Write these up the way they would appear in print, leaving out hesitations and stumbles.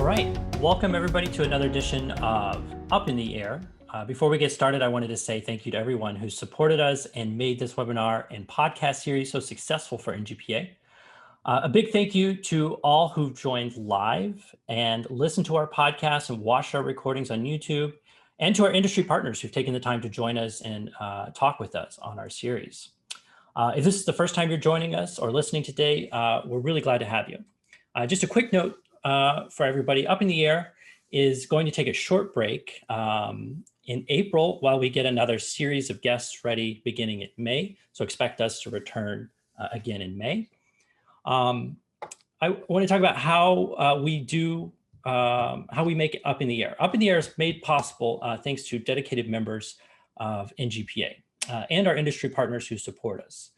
right, welcome everybody to another edition of Up in the Air. Before we get started, I wanted to say thank you to everyone who supported us and made this webinar and podcast series so successful for NGPA. A big thank you to all who've joined live and listened to our podcast and watched our recordings on YouTube, and to our industry partners who've taken the time to join us and talk with us on our series. If this is the first time you're joining us or listening today, we're really glad to have you. Just a quick note for everybody, Up in the Air is going to take a short break in April while we get another series of guests ready beginning in May. So expect us to return again in May. I want to talk about how we make it Up in the Air. Up in the Air is made possible thanks to dedicated members of NGPA and our industry partners who support us.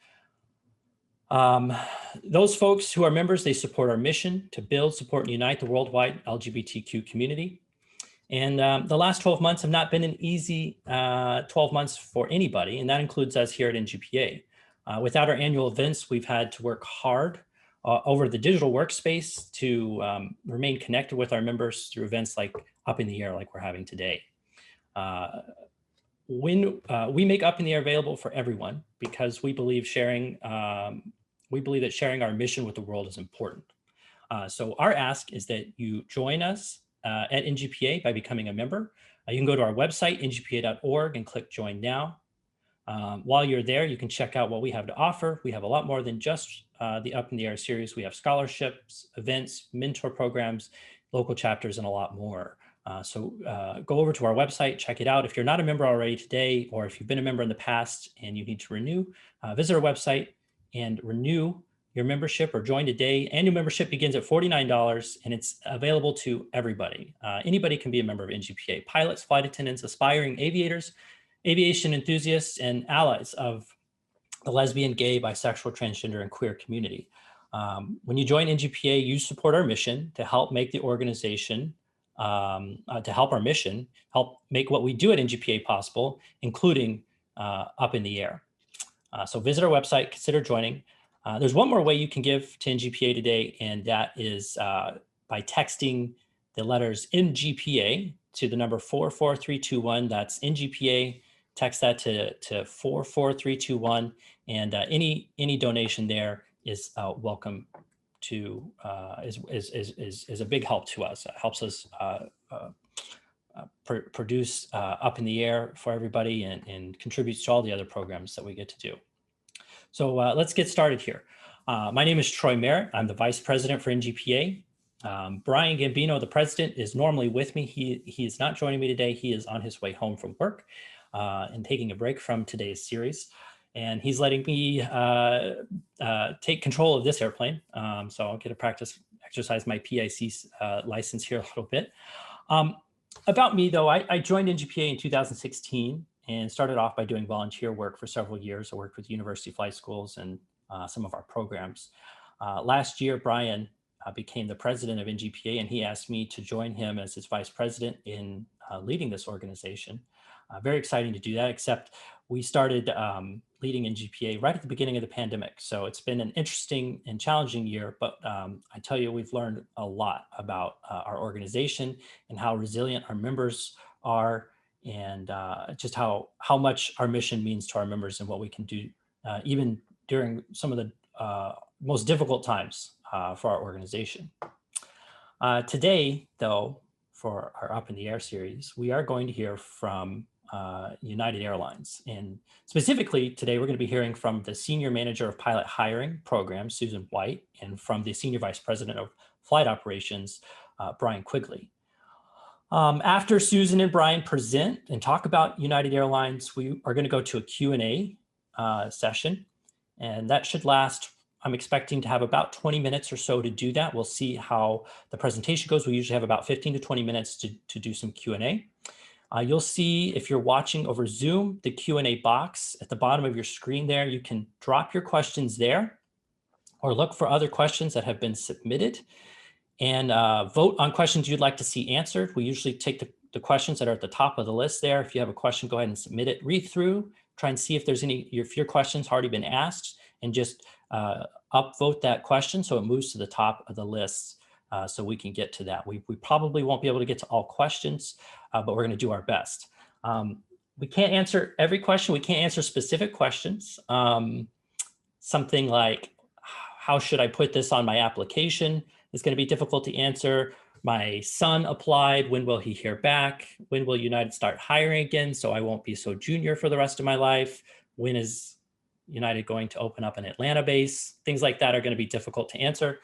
Those folks who are members, they support our mission to build, support, and unite the worldwide LGBTQ community. And the last 12 months have not been an easy 12 months for anybody, and that includes us here at NGPA. Without our annual events, we've had to work hard over the digital workspace to remain connected with our members through events like Up in the Air, like we're having today. When we make Up in the Air available for everyone, because we believe that sharing our mission with the world is important. So our ask is that you join us at NGPA by becoming a member. You can go to our website, ngpa.org, and click Join Now. While you're there, you can check out what we have to offer. We have a lot more than just the Up in the Air series. We have scholarships, events, mentor programs, local chapters, and a lot more. So go over to our website, check it out. If you're not a member already today, or if you've been a member in the past and you need to renew, visit our website and renew your membership or join today. Annual membership begins at $49 and it's available to everybody. Anybody can be a member of NGPA: pilots, flight attendants, aspiring aviators, aviation enthusiasts, and allies of the lesbian, gay, bisexual, transgender, and queer community. When you join NGPA, you support our mission to help make the organization, to help our mission, help make what we do at NGPA possible, including Up in the Air. So visit our website, consider joining. There's one more way you can give to NGPA today, and that is by texting the letters NGPA to the number 44321. That's NGPA. Text that to 44321, and any donation there is welcome to is a big help to us. It helps us produce Up in the Air for everybody and contributes to all the other programs that we get to do. So let's get started here. My name is Troy Merritt. I'm the Vice President for NGPA. Bryan Gambino, the President, is normally with me. He is not joining me today. He is on his way home from work and taking a break from today's series. And he's letting me take control of this airplane. So I'll get to exercise my PIC license here a little bit. About me, though, I joined NGPA in 2016 and started off by doing volunteer work for several years. I worked with university flight schools and some of our programs. Last year, Bryan became the president of NGPA, and he asked me to join him as his vice president in leading this organization. Very exciting to do that, except we started leading NGPA right at the beginning of the pandemic. So it's been an interesting and challenging year, but I tell you, we've learned a lot about our organization and how resilient our members are, and just how much our mission means to our members and what we can do even during some of the most difficult times for our organization. Today, though, for our Up in the Air series, we are going to hear from United Airlines. And specifically today, we're going to be hearing from the Senior Manager of Pilot Hiring Program, Susan White, and from the Senior Vice President of Flight Operations, Brian Quigley. After Susan and Bryan present and talk about United Airlines, we are going to go to a Q&A session, and that should last, I'm expecting to have about 20 minutes or so to do that. We'll see how the presentation goes. We usually have about 15 to 20 minutes to do some Q&A. You'll see, if you're watching over Zoom, the Q&A box at the bottom of your screen there. You can drop your questions there or look for other questions that have been submitted and vote on questions you'd like to see answered. We usually take the questions that are at the top of the list there. If you have a question, go ahead and submit it. Read through, try and see if your question's already been asked, and just upvote that question so it moves to the top of the list so we can get to that. We probably won't be able to get to all questions, but we're going to do our best. We can't answer every question. We can't answer specific questions. Something like, how should I put this on my application is going to be difficult to answer. My son applied. When will he hear back? When will United start hiring again so I won't be so junior for the rest of my life? When is United going to open up an Atlanta base? Things like that are going to be difficult to answer.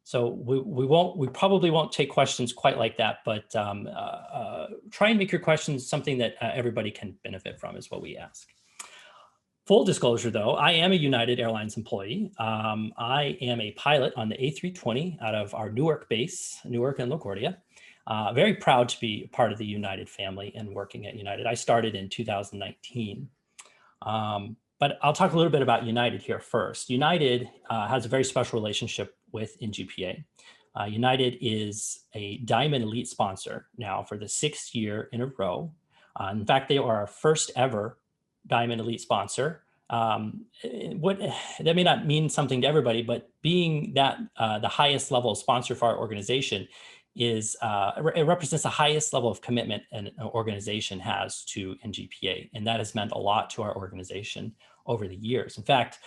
So we probably won't take questions quite like that, but try and make your questions something that everybody can benefit from is what we ask. Full disclosure, though, I am a United Airlines employee. I am a pilot on the A320 out of our Newark base, Newark and LaGuardia. Very proud to be part of the United family and working at United. I started in 2019. But I'll talk a little bit about United here first. United has a very special relationship with NGPA. United is a Diamond Elite sponsor now for the 6th year in a row. In fact, they are our first ever Diamond Elite sponsor. What that may not mean something to everybody, but being that the highest level of sponsor for our organization is it represents the highest level of commitment an organization has to NGPA, and that has meant a lot to our organization over the years. In fact,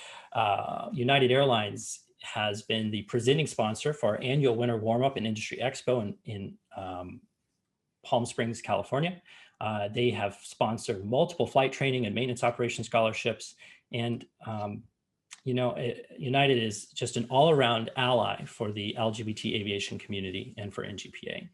United Airlines has been the presenting sponsor for our annual Winter Warm-Up and Industry Expo in Palm Springs, California. They have sponsored multiple flight training and maintenance operations scholarships. And, United is just an all-around ally for the LGBT aviation community and for NGPA.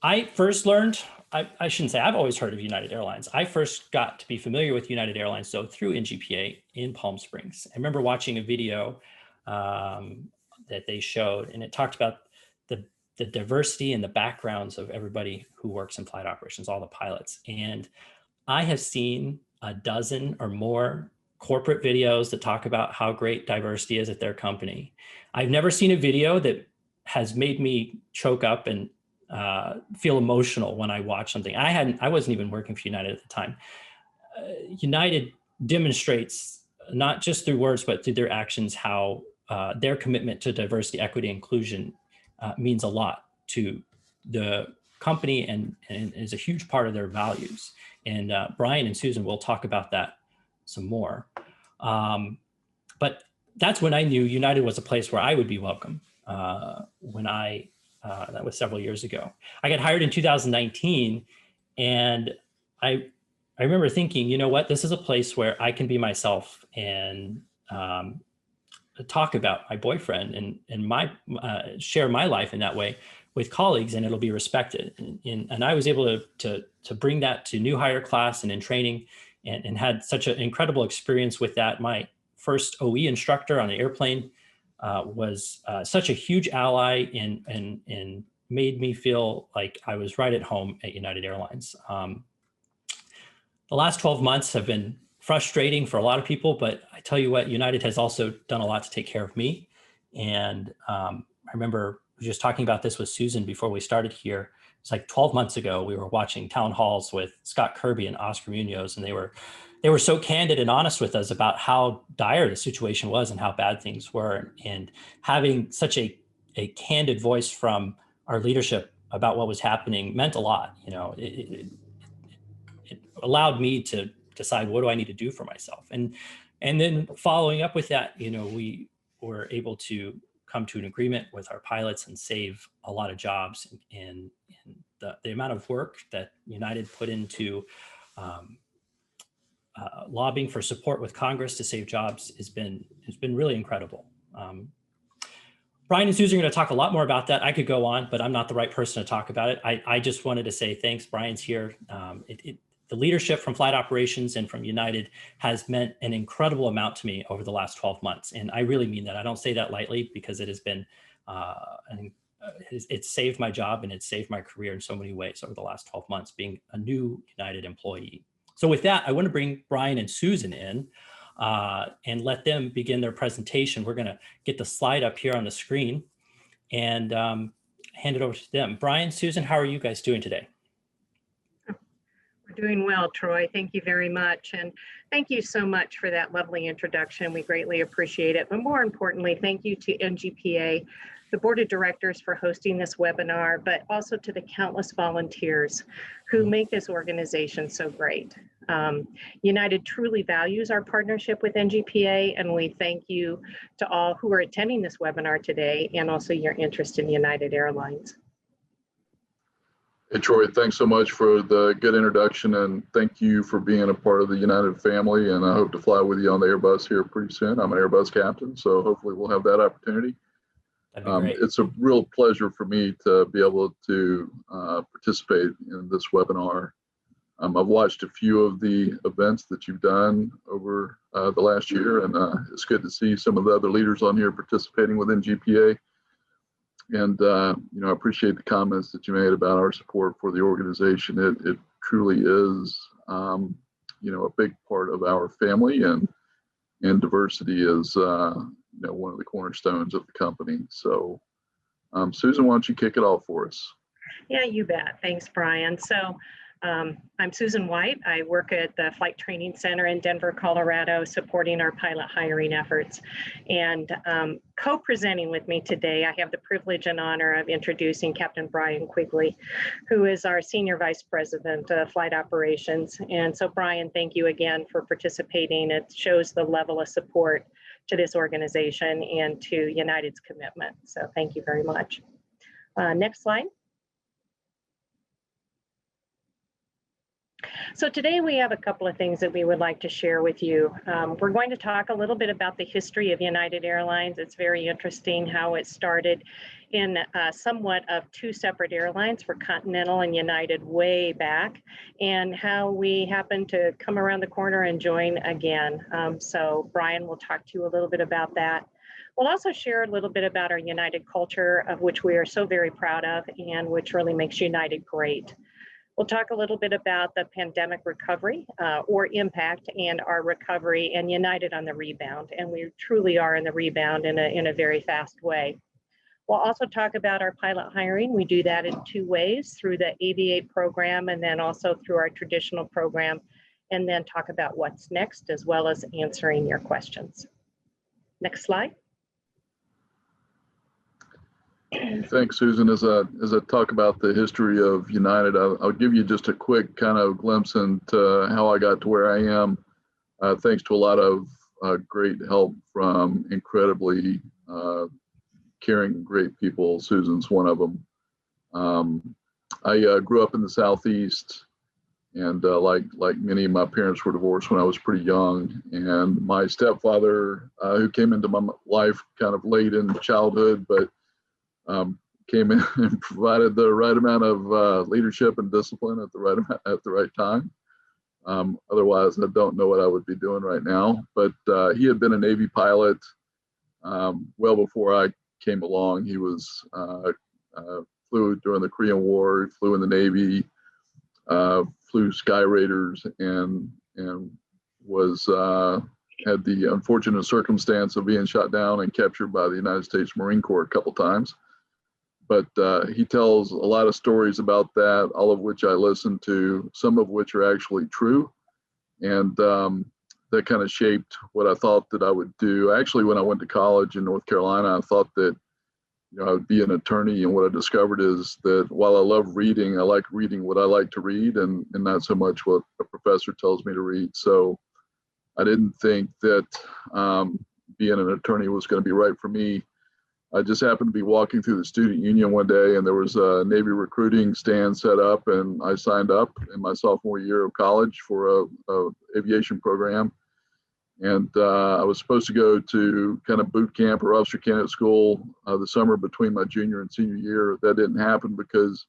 I first learned, I shouldn't say I've always heard of United Airlines. I first got to be familiar with United Airlines, though, through NGPA in Palm Springs. I remember watching a video that they showed, and it talked about the diversity and the backgrounds of everybody who works in flight operations, all the pilots. And I have seen a dozen or more corporate videos that talk about how great diversity is at their company. I've never seen a video that has made me choke up and feel emotional when I watch something. I wasn't even working for United at the time. United demonstrates, not just through words, but through their actions, how their commitment to diversity, equity, inclusion means a lot to the company and is a huge part of their values. And Bryan and Susan will talk about that some more. But that's when I knew United was a place where I would be welcome. That was several years ago. I got hired in 2019, and I remember thinking, you know what, this is a place where I can be myself and talk about my boyfriend and share my life in that way with colleagues, and it'll be respected. And I was able to bring that to new hire class and in training, and had such an incredible experience with that. My first OE instructor on an airplane was such a huge ally and made me feel like I was right at home at United Airlines. The last 12 months have been frustrating for a lot of people, but I tell you what, United has also done a lot to take care of me. And I remember just talking about this with Susan before we started here. It's like 12 months ago, we were watching town halls with Scott Kirby and Oscar Munoz, and they were so candid and honest with us about how dire the situation was and how bad things were. And having such a candid voice from our leadership about what was happening meant a lot. It allowed me to decide, what do I need to do for myself? And then following up with that, we were able to come to an agreement with our pilots and save a lot of jobs. And the amount of work that United put into lobbying for support with Congress to save jobs has been really incredible. Bryan and Susan are going to talk a lot more about that. I could go on, but I'm not the right person to talk about it. I just wanted to say thanks. Bryan's here. The leadership from flight operations and from United has meant an incredible amount to me over the last 12 months. And I really mean that. I don't say that lightly, because it has been, it's saved my job and it's saved my career in so many ways over the last 12 months being a new United employee. So with that, I want to bring Bryan and Susan in and let them begin their presentation. We're going to get the slide up here on the screen and hand it over to them. Bryan, Susan, how are you guys doing today? We're doing well, Troy. Thank you very much. And thank you so much for that lovely introduction. We greatly appreciate it. But more importantly, thank you to NGPA, the board of directors, for hosting this webinar, but also to the countless volunteers who make this organization so great. United truly values our partnership with NGPA, and we thank you to all who are attending this webinar today and also your interest in United Airlines. Hey, Troy, thanks so much for the good introduction, and thank you for being a part of the United family, and I hope to fly with you on the Airbus here pretty soon. I'm an Airbus captain, so hopefully we'll have that opportunity. That'd be great. It's a real pleasure for me to be able to participate in this webinar. I've watched a few of the events that you've done over the last year, and it's good to see some of the other leaders on here participating with NGPA. And, I appreciate the comments that you made about our support for the organization. It truly is, a big part of our family, and diversity is, one of the cornerstones of the company. So, Susan, why don't you kick it off for us? Yeah, you bet. Thanks, Bryan. So I'm Susan White. I work at the Flight Training Center in Denver, Colorado, supporting our pilot hiring efforts. And co-presenting with me today, I have the privilege and honor of introducing Captain Bryan Quigley, who is our Senior Vice President of Flight Operations. And so, Bryan, thank you again for participating. It shows the level of support to this organization and to United's commitment. So thank you very much. Next slide. So today we have a couple of things that we would like to share with you. We're going to talk a little bit about the history of United Airlines. It's very interesting how it started in somewhat of two separate airlines for Continental and United way back, and how we happened to come around the corner and join again. So Bryan will talk to you a little bit about that. We'll also share a little bit about our United culture, of which we are so very proud of and which really makes United great. We'll talk a little bit about the pandemic recovery or impact, and our recovery, and United on the rebound. And we truly are in the rebound in a very fast way. We'll also talk about our pilot hiring. We do that in two ways, through the Aviate program and then also through our traditional program, and then talk about what's next, as well as answering your questions. Next slide. Thanks, Susan. As I talk about the history of United, I'll give you just a quick kind of glimpse into how I got to where I am, thanks to a lot of great help from incredibly caring, great people. Susan's one of them. I grew up in the Southeast, and like many, my parents were divorced when I was pretty young, and my stepfather, who came into my life kind of late in childhood, but came in and provided the right amount of leadership and discipline at the right time. Otherwise, I don't know what I would be doing right now. But he had been a Navy pilot well before I came along. He was flew during the Korean War, flew in the Navy, flew Sky Raiders, and was had the unfortunate circumstance of being shot down and captured by the United States Marine Corps a couple times. But he tells a lot of stories about that, all of which I listen to, some of which are actually true. And that kind of shaped what I thought that I would do. Actually, when I went to college in North Carolina, I thought that I would be an attorney. And what I discovered is that while I love reading, I like reading what I like to read, and not so much what a professor tells me to read. So I didn't think that being an attorney was going to be right for me. I just happened to be walking through the student union one day, and there was a Navy recruiting stand set up, and I signed up in my sophomore year of college for a aviation program. And I was supposed to go to kind of boot camp or officer candidate school the summer between my junior and senior year. That didn't happen because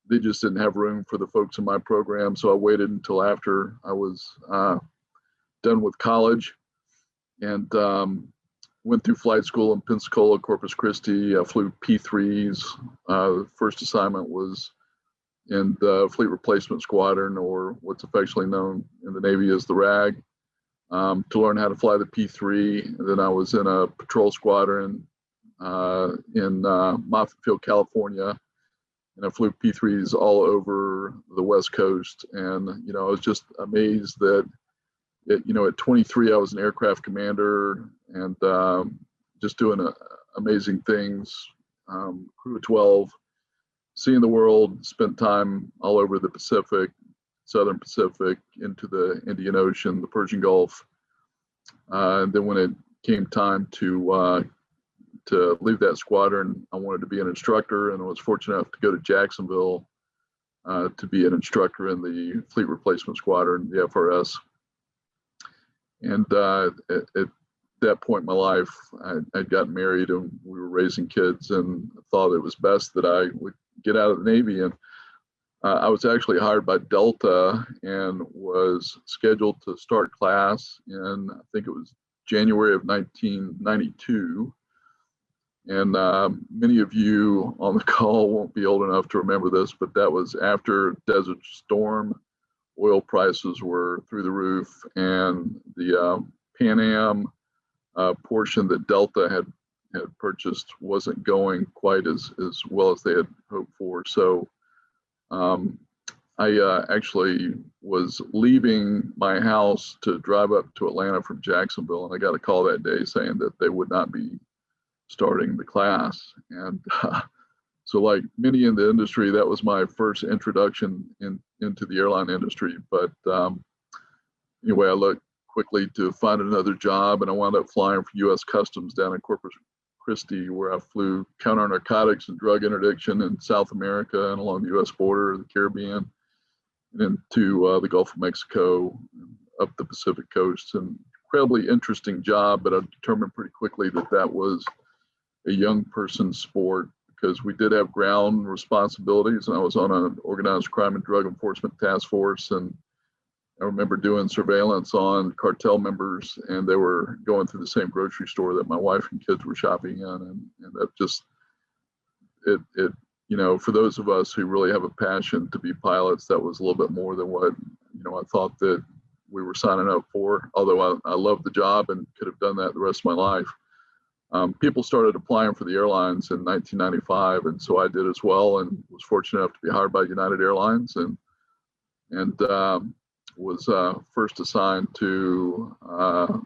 they just didn't have room for the folks in my program. So I waited until after I was done with college, and went through flight school in Pensacola, Corpus Christi. I flew P3s. The first assignment was in the Fleet Replacement Squadron, or what's affectionately known in the Navy as the RAG, to learn how to fly the P3. And then I was in a patrol squadron in Moffett Field, California, and I flew P3s all over the West Coast. And, I was just amazed that, at 23, I was an aircraft commander and just doing amazing things. Crew of 12, seeing the world, spent time all over the Pacific, Southern Pacific, into the Indian Ocean, the Persian Gulf. And then when it came time to leave that squadron, I wanted to be an instructor, and I was fortunate enough to go to Jacksonville to be an instructor in the Fleet Replacement Squadron, the FRS. And at that point in my life, I'd gotten married and we were raising kids, and thought it was best that I would get out of the Navy. And I was actually hired by Delta and was scheduled to start class in, I think it was January of 1992. And many of you on the call won't be old enough to remember this, but that was after Desert Storm. Oil prices were through the roof, and the Pan Am portion that Delta had purchased wasn't going quite as well as they had hoped for. So I actually was leaving my house to drive up to Atlanta from Jacksonville, and I got a call that day saying that they would not be starting the class. And so, like many in the industry, that was my first introduction into the airline industry. But anyway, I looked quickly to find another job, and I wound up flying for U.S. Customs down in Corpus Christi, where I flew counter narcotics and drug interdiction in South America and along the U.S. border, the Caribbean, and into the Gulf of Mexico, and up the Pacific coast. An incredibly interesting job, but I determined pretty quickly that that was a young person's sport, because we did have ground responsibilities, and I was on an organized crime and drug enforcement task force. And I remember doing surveillance on cartel members, and they were going through the same grocery store that my wife and kids were shopping in. And that just, for those of us who really have a passion to be pilots, that was a little bit more than what, I thought that we were signing up for, although I loved the job and could have done that the rest of my life. People started applying for the airlines in 1995, and so I did as well, and was fortunate enough to be hired by United Airlines, and was first assigned to a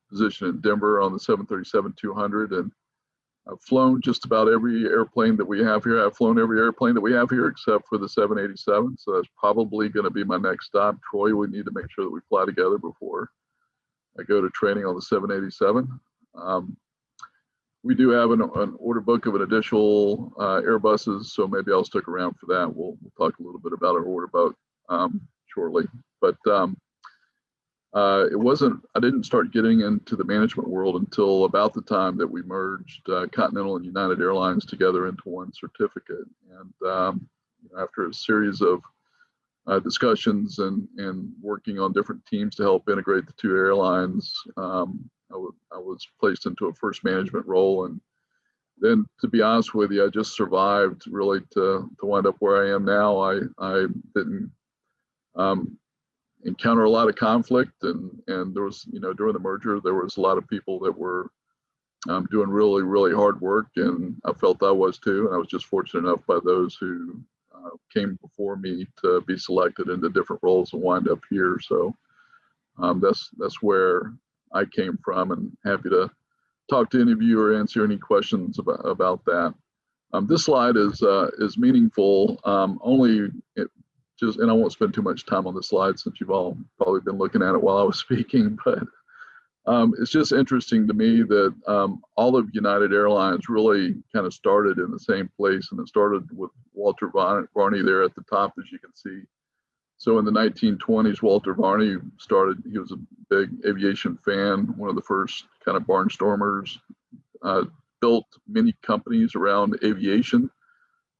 position in Denver on the 737-200, and I've flown just about every airplane that we have here. I've flown every airplane that we have here except for the 787, so that's probably going to be my next stop. Troy, we need to make sure that we fly together before I go to training on the 787. We do have an order book of an additional Airbuses, so maybe I'll stick around for that. We'll talk a little bit about our order book shortly. But I didn't start getting into the management world until about the time that we merged Continental and United Airlines together into one certificate. And after a series of discussions and working on different teams to help integrate the two airlines, I was placed into a first management role. And then, to be honest with you, I just survived really to wind up where I am now. I didn't encounter a lot of conflict, and there was, during the merger, there was a lot of people that were doing really, really hard work, and I felt I was too. And I was just fortunate enough by those who came before me to be selected into different roles and wind up here. So that's where I came from, and happy to talk to any of you or answer any questions about that. This slide is meaningful only and I won't spend too much time on this slide since you've all probably been looking at it while I was speaking, but it's just interesting to me that all of United Airlines really kind of started in the same place, and it started with Walter Varney there at the top, as you can see. So in the 1920s, Walter Varney he was a big aviation fan, one of the first kind of barnstormers, built many companies around aviation,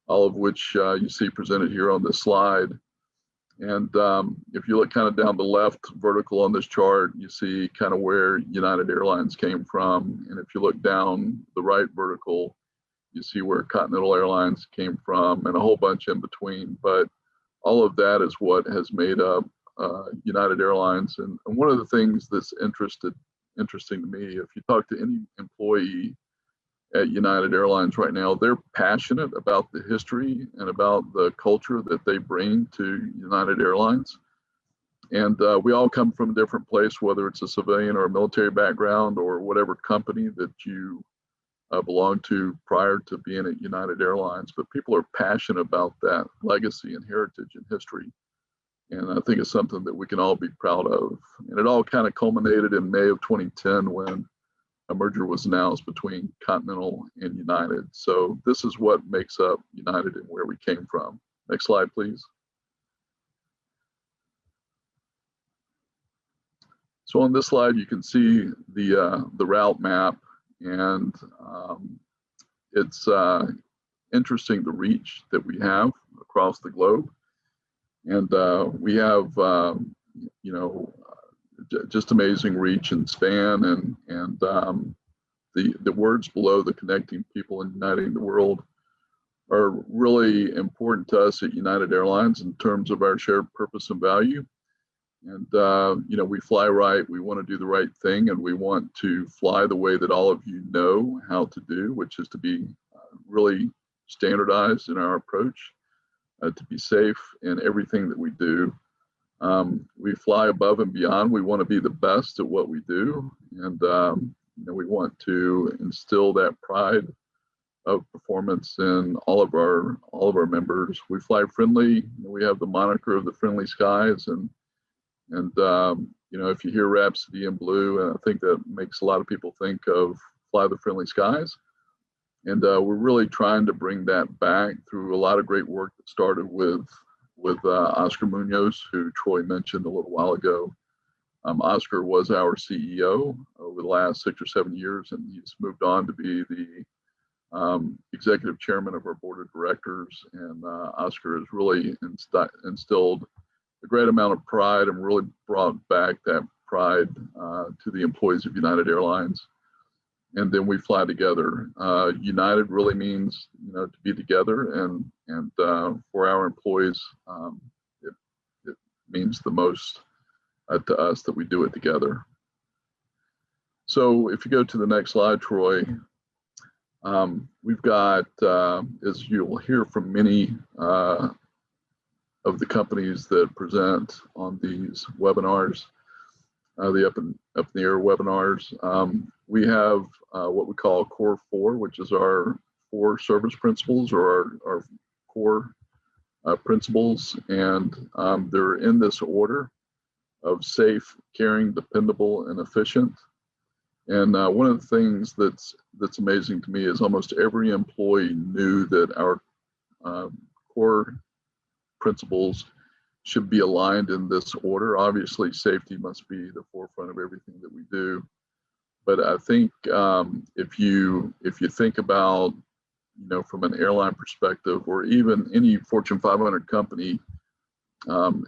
all of which you see presented here on this slide. And if you look kind of down the left vertical on this chart, you see kind of where United Airlines came from. And if you look down the right vertical, you see where Continental Airlines came from, and a whole bunch in between. But all of that is what has made up United Airlines. And one of the things that's interesting to me, if you talk to any employee at United Airlines right now. They're passionate about the history and about the culture that they bring to United Airlines. And we all come from a different place, whether it's a civilian or a military background or whatever company that you belong to prior to being at United Airlines. But people are passionate about that legacy and heritage and history. And I think it's something that we can all be proud of. And it all kind of culminated in May of 2010 when a merger was announced between Continental and United. So this is what makes up United and where we came from. Next slide, please. So on this slide, you can see the route map, and it's interesting the reach that we have across the globe. And we have, you know, just amazing reach and span, and the words below, the connecting people and uniting the world, are really important to us at United Airlines in terms of our shared purpose and value. And you know, we fly right, we want to do the right thing, and we want to fly the way that all of you know how to do, which is to be really standardized in our approach, to be safe in everything that we do. We fly above and beyond. We want to be the best at what we do, and you know, we want to instill that pride of performance in all of our members. We fly friendly. We have the moniker of the friendly skies, and you know, if you hear Rhapsody in Blue, I think that makes a lot of people think of Fly the Friendly Skies. And we're really trying to bring that back through a lot of great work that started with Oscar Munoz, who Troy mentioned a little while ago. Oscar was our CEO over the last 6 or 7 years, and he's moved on to be the executive chairman of our board of directors. And Oscar has really instilled a great amount of pride and really brought back that pride to the employees of United Airlines. And then we fly together. United really means, you know, to be together, and for our employees, it means the most to us that we do it together. So if you go to the next slide, Troy, we've got, as you'll hear from many of the companies that present on these webinars, the up in the air webinars, we have what we call Core4, which is our 4 service principles, or our core principles, and they're in this order of safe, caring, dependable, and efficient. And one of the things that's amazing to me is almost every employee knew that our core principles should be aligned in this order. Obviously, safety must be the forefront of everything that we do. But I think if you think about, you know, from an airline perspective, or even any Fortune 500 company,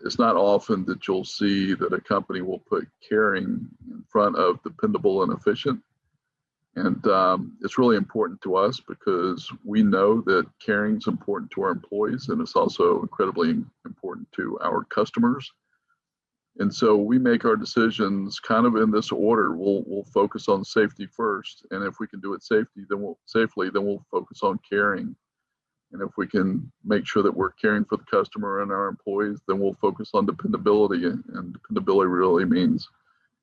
it's not often that you'll see that a company will put caring in front of dependable and efficient. And it's really important to us because we know that caring is important to our employees, and it's also incredibly important to our customers. And so we make our decisions kind of in this order. We'll focus on safety first, and if we can do it safely, then we'll focus on caring. And if we can make sure that we're caring for the customer and our employees, then we'll focus on dependability. And dependability really means,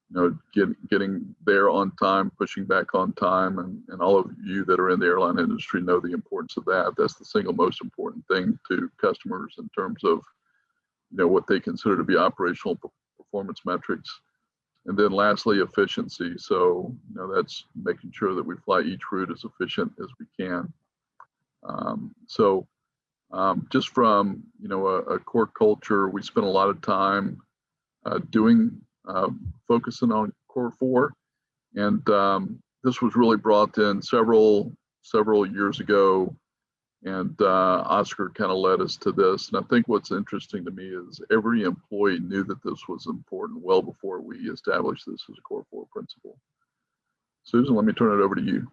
you know, getting there on time, pushing back on time, and all of you that are in the airline industry know the importance of that. That's the single most important thing to customers in terms of, you know, what they consider to be operational performance metrics. And then lastly, efficiency. So, you know, that's making sure that we fly each route as efficient as we can. Just from, you know, a core culture, we spent a lot of time focusing on Core4, and this was really brought in several years ago, and Oscar kind of led us to this. And I think what's interesting to me is every employee knew that this was important well before we established this as a Core4 principle. Susan, let me turn it over to you.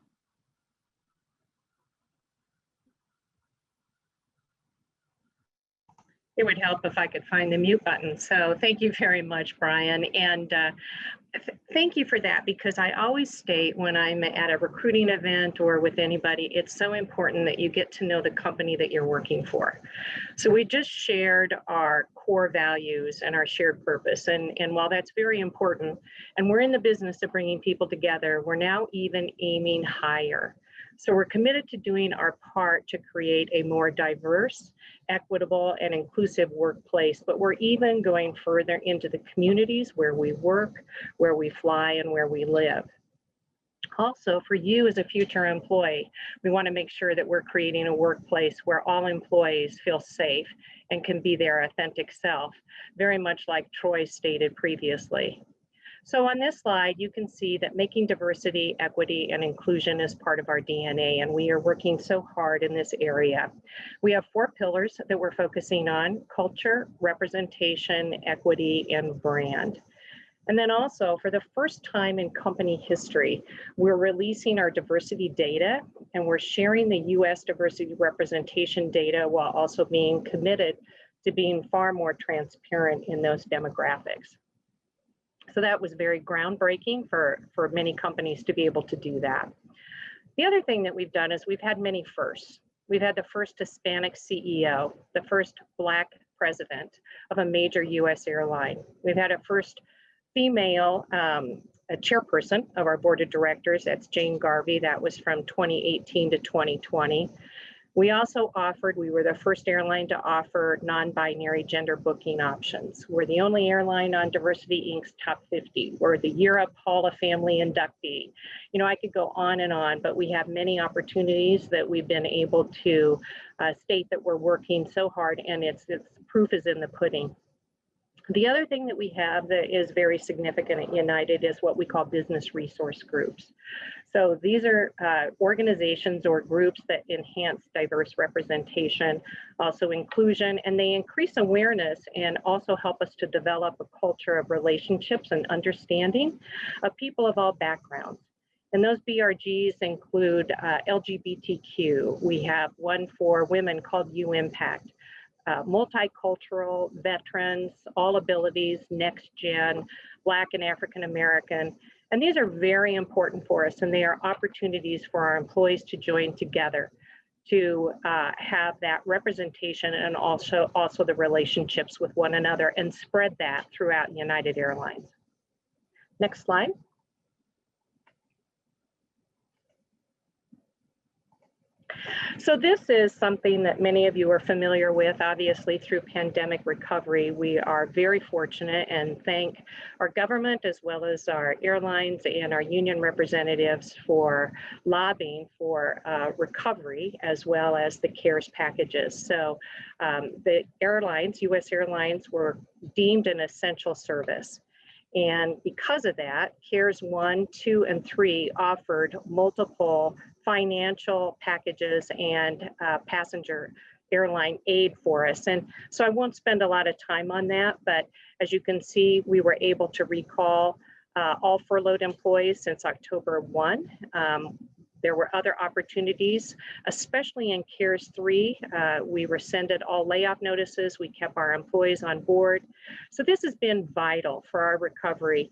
It would help if I could find the mute button. So thank you very much, Bryan. And thank you for that, because I always state when I'm at a recruiting event or with anybody, it's so important that you get to know the company that you're working for. So we just shared our core values and our shared purpose. And while that's very important, and we're in the business of bringing people together, we're now even aiming higher. So we're committed to doing our part to create a more diverse, equitable, and inclusive workplace, but we're even going further into the communities where we work, where we fly, and where we live. Also, for you as a future employee, we want to make sure that we're creating a workplace where all employees feel safe and can be their authentic self, very much like Troy stated previously. So on this slide, you can see that making diversity, equity, and inclusion is part of our DNA, and we are working so hard in this area. We have 4 pillars that we're focusing on: culture, representation, equity, and brand. And then also, for the first time in company history, we're releasing our diversity data, and we're sharing the US diversity representation data while also being committed to being far more transparent in those demographics. So that was very groundbreaking for many companies to be able to do that. The other thing that we've done is we've had many firsts. We've had the first Hispanic CEO, the first Black president of a major US airline. We've had a first female a chairperson of our board of directors. That's Jane Garvey. That was from 2018 to 2020. We also we were the first airline to offer non-binary gender booking options. We're the only airline on Diversity Inc.'s top 50. We're the Europe Hall of Family inductee. You know, I could go on, but we have many opportunities that we've been able to state that we're working so hard, and it's proof is in the pudding. The other thing that we have that is very significant at United is what we call business resource groups. So these are organizations or groups that enhance diverse representation, also inclusion, and they increase awareness and also help us to develop a culture of relationships and understanding of people of all backgrounds. And those BRGs include LGBTQ. We have one for women called U-Impact. Multicultural, veterans, all abilities, next gen, Black and African American. And these are very important for us, and they are opportunities for our employees to join together to have that representation and also the relationships with one another and spread that throughout United Airlines. Next slide. So this is something that many of you are familiar with. Obviously, through pandemic recovery, we are very fortunate and thank our government as well as our airlines and our union representatives for lobbying for recovery as well as the CARES packages. So the airlines, US Airlines, were deemed an essential service. And because of that, CARES 1, 2, and 3 offered multiple financial packages and passenger airline aid for us. And so I won't spend a lot of time on that, but as you can see, we were able to recall all furloughed employees since October 1. There were other opportunities, especially in CARES 3. We rescinded all layoff notices. We kept our employees on board. So this has been vital for our recovery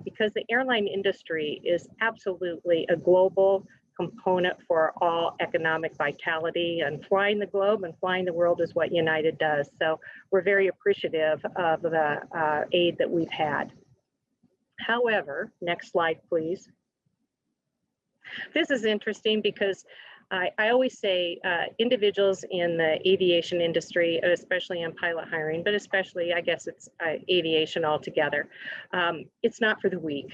because the airline industry is absolutely a global component for all economic vitality, and flying the globe and flying the world is what United does. So we're very appreciative of the aid that we've had. However, next slide, please. This is interesting because I always say individuals in the aviation industry, especially in pilot hiring, but especially, I guess it's aviation altogether, it's not for the weak.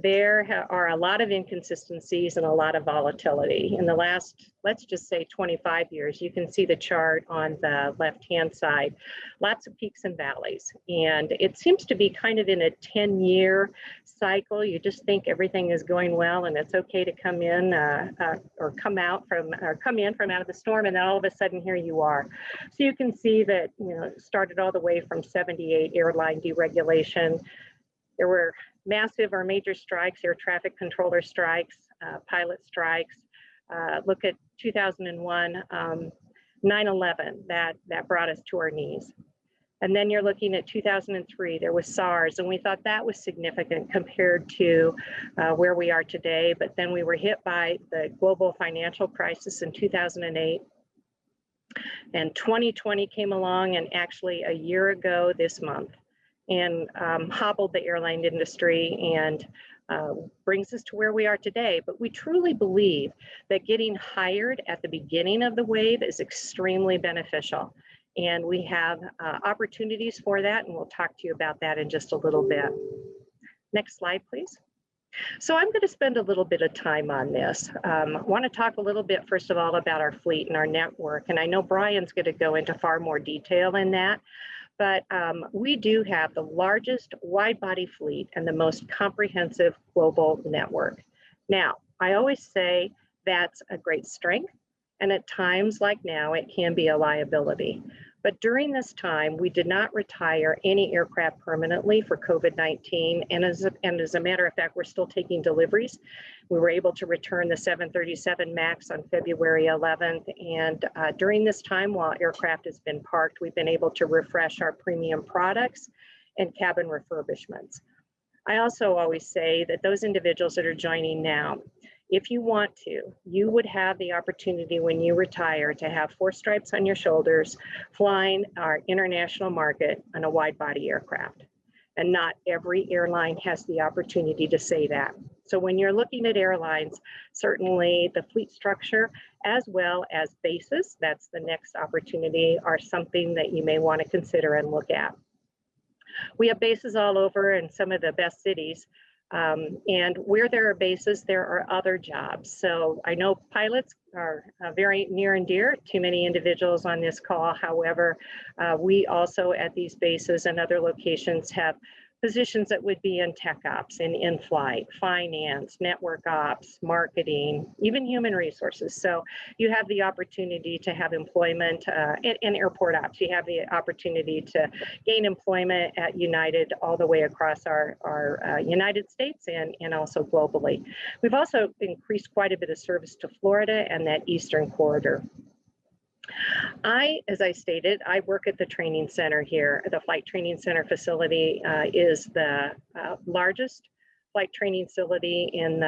There are a lot of inconsistencies and a lot of volatility. In the last, let's just say 25 years, you can see the chart on the left-hand side, lots of peaks and valleys. And it seems to be kind of in a 10-year cycle. You just think everything is going well and it's okay to come in or come in from out of the storm, and then all of a sudden here you are. So you can see that, you know, it started all the way from 78 airline deregulation. There were massive or major strikes, air traffic controller strikes, pilot strikes. Look at 2001, 9/11, that brought us to our knees. And then you're looking at 2003, there was SARS, and we thought that was significant compared to where we are today. But then we were hit by the global financial crisis in 2008. And 2020 came along, and actually a year ago this month, and hobbled the airline industry and brings us to where we are today. But we truly believe that getting hired at the beginning of the wave is extremely beneficial. And we have opportunities for that, and we'll talk to you about that in just a little bit. Next slide, please. So I'm going to spend a little bit of time on this. I want to talk a little bit, first of all, about our fleet and our network. And I know Bryan's going to go into far more detail in that. But we do have the largest wide-body fleet and the most comprehensive global network. Now, I always say that's a great strength, and at times like now, it can be a liability. But during this time, we did not retire any aircraft permanently for COVID-19. And as a matter of fact, we're still taking deliveries. We were able to return the 737 MAX on February 11th. And during this time, while aircraft has been parked, we've been able to refresh our premium products and cabin refurbishments. I also always say that those individuals that are joining now, if you want to, you would have the opportunity when you retire to have 4 stripes on your shoulders, flying our international market on a wide-body aircraft. And not every airline has the opportunity to say that. So when you're looking at airlines, certainly the fleet structure as well as bases, that's the next opportunity, are something that you may want to consider and look at. We have bases all over in some of the best cities. And where there are bases, there are other jobs. So I know pilots are very near and dear to many individuals on this call. However, we also at these bases and other locations have positions that would be in tech ops, in in-flight, finance, network ops, marketing, even human resources. So you have the opportunity to have employment in airport ops. You have the opportunity to gain employment at United all the way across our United States and also globally. We've also increased quite a bit of service to Florida and that Eastern corridor. As I stated, I work at the training center here. The Flight Training Center facility is the largest flight training facility in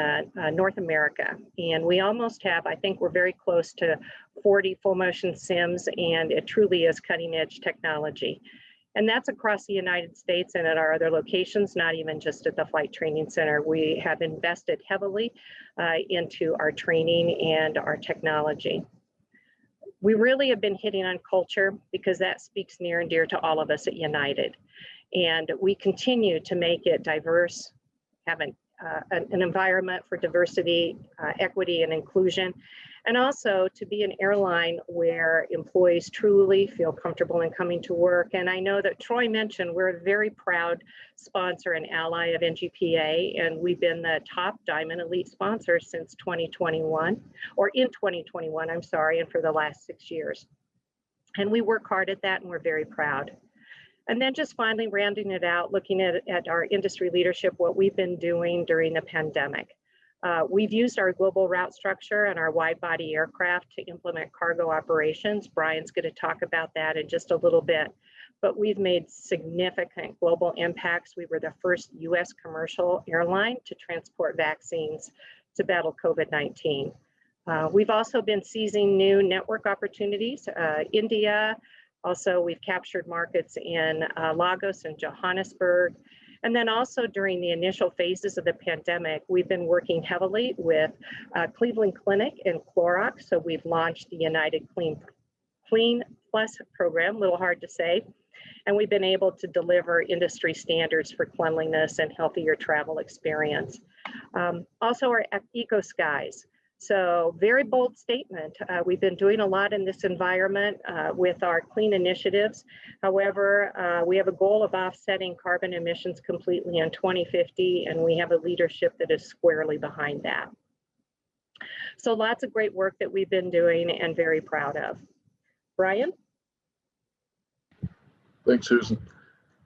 North America. And we almost have, I think we're very close to 40 full motion sims, and it truly is cutting edge technology. And that's across the United States and at our other locations, not even just at the Flight Training Center. We have invested heavily into our training and our technology. We really have been hitting on culture because that speaks near and dear to all of us at United. And we continue to make it diverse, have an environment for diversity, equity, and inclusion, and also to be an airline where employees truly feel comfortable in coming to work. And I know that Troy mentioned we're a very proud sponsor and ally of NGPA, and we've been the top Diamond Elite sponsor since 2021, or in 2021, I'm sorry, and for the last 6 years. And we work hard at that, and we're very proud. And then just finally rounding it out, looking at our industry leadership, what we've been doing during the pandemic. We've used our global route structure and our wide body aircraft to implement cargo operations. Bryan's going to talk about that in just a little bit, but we've made significant global impacts. We were the first US commercial airline to transport vaccines to battle COVID-19. We've also been seizing new network opportunities. India, also we've captured markets in Lagos and Johannesburg. And then also during the initial phases of the pandemic, we've been working heavily with Cleveland Clinic and Clorox. So we've launched the United Clean Plus program, a little hard to say. And we've been able to deliver industry standards for cleanliness and healthier travel experience. Also our Eco Skies. So very bold statement. We've been doing a lot in this environment with our clean initiatives. However, we have a goal of offsetting carbon emissions completely in 2050, and we have a leadership that is squarely behind that. So lots of great work that we've been doing and very proud of. Bryan? Thanks, Susan.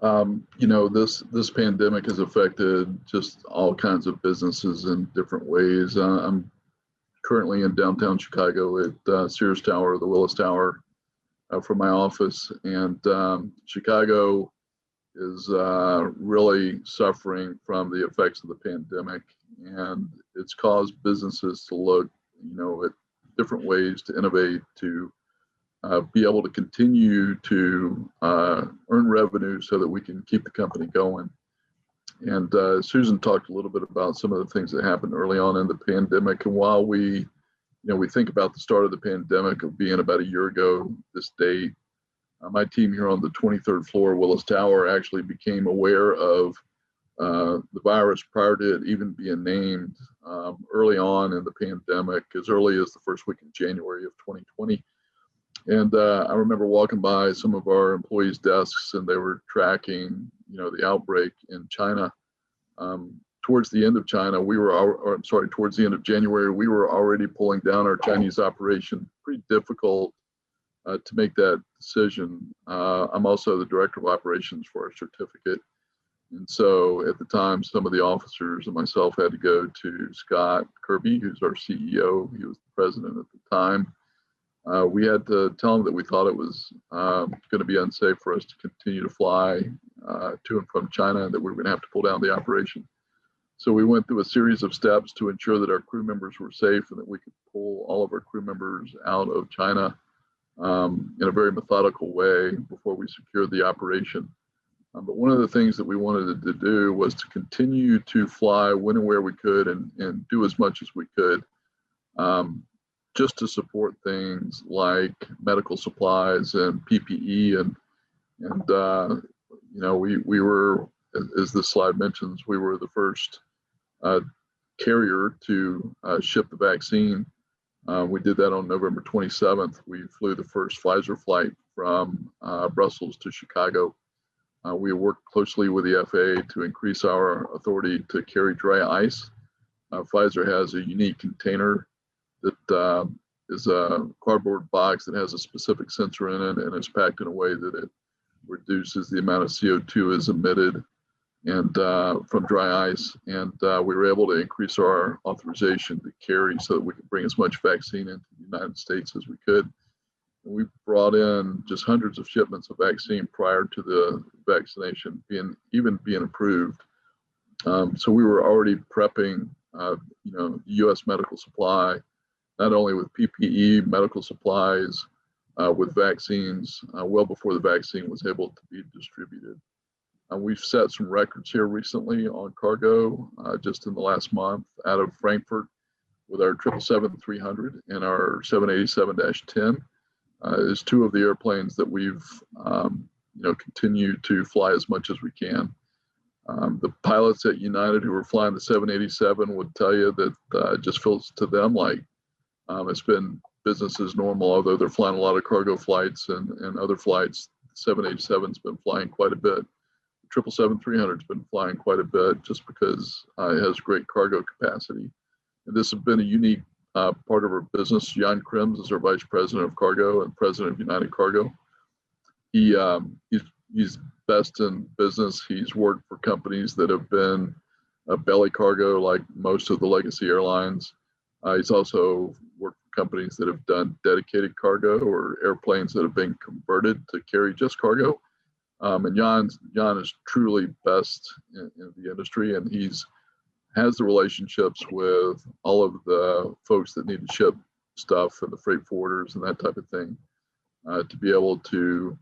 You know, this pandemic has affected just all kinds of businesses in different ways. I'm currently in downtown Chicago at Sears Tower, the Willis Tower. from my office. And Chicago is really suffering from the effects of the pandemic, and it's caused businesses to look, at different ways to innovate, to be able to continue to earn revenue so that we can keep the company going. And Susan talked a little bit about some of the things that happened early on in the pandemic. And while we think about the start of the pandemic of being about a year ago this date, my team here on the 23rd floor of Willis Tower actually became aware of the virus prior to it even being named early on in the pandemic, as early as the first week of January of 2020. And I remember walking by some of our employees' desks, and they were tracking, the outbreak in China. Towards the end of towards the end of January, we were already pulling down our Chinese operation. Pretty difficult to make that decision. I'm also the director of operations for our certificate. And so at the time, some of the officers and myself had to go to Scott Kirby, who's our CEO. He was the president at the time. We had to tell him that we thought it was going to be unsafe for us to continue to fly to and from China, and that we were going to have to pull down the operation. So we went through a series of steps to ensure that our crew members were safe and that we could pull all of our crew members out of China in a very methodical way before we secured the operation. But one of the things that we wanted to do was to continue to fly when and where we could and do as much as we could, just to support things like medical supplies and PPE. And we were, as this slide mentions, we were the first carrier to ship the vaccine. We did that on November 27th. We flew the first Pfizer flight from Brussels to Chicago. We worked closely with the FAA to increase our authority to carry dry ice. Pfizer has a unique container that is a cardboard box that has a specific sensor in it, and it's packed in a way that it reduces the amount of CO2 is emitted and from dry ice. And we were able to increase our authorization to carry so that we could bring as much vaccine into the United States as we could. And we brought in just hundreds of shipments of vaccine prior to the vaccination being approved. So we were already prepping, U.S. medical supply, not only with PPE, medical supplies, with vaccines, well before the vaccine was able to be distributed. We've set some records here recently on cargo, just in the last month, out of Frankfurt with our 777-300 and our 787-10. Is two of the airplanes that we've continued to fly as much as we can. The pilots at United who were flying the 787 would tell you that it just feels to them like it's been business as normal, although they're flying a lot of cargo flights and other flights. 787's been flying quite a bit. The 777-300's been flying quite a bit just because it has great cargo capacity. And this has been a unique part of our business. Jan Krims is our vice president of cargo and president of United Cargo. He's best in business. He's worked for companies that have been belly cargo, like most of the legacy airlines. He's also worked for companies that have done dedicated cargo or airplanes that have been converted to carry just cargo. And Jan is truly best in the industry, and has the relationships with all of the folks that need to ship stuff and the freight forwarders and that type of thing, to be able to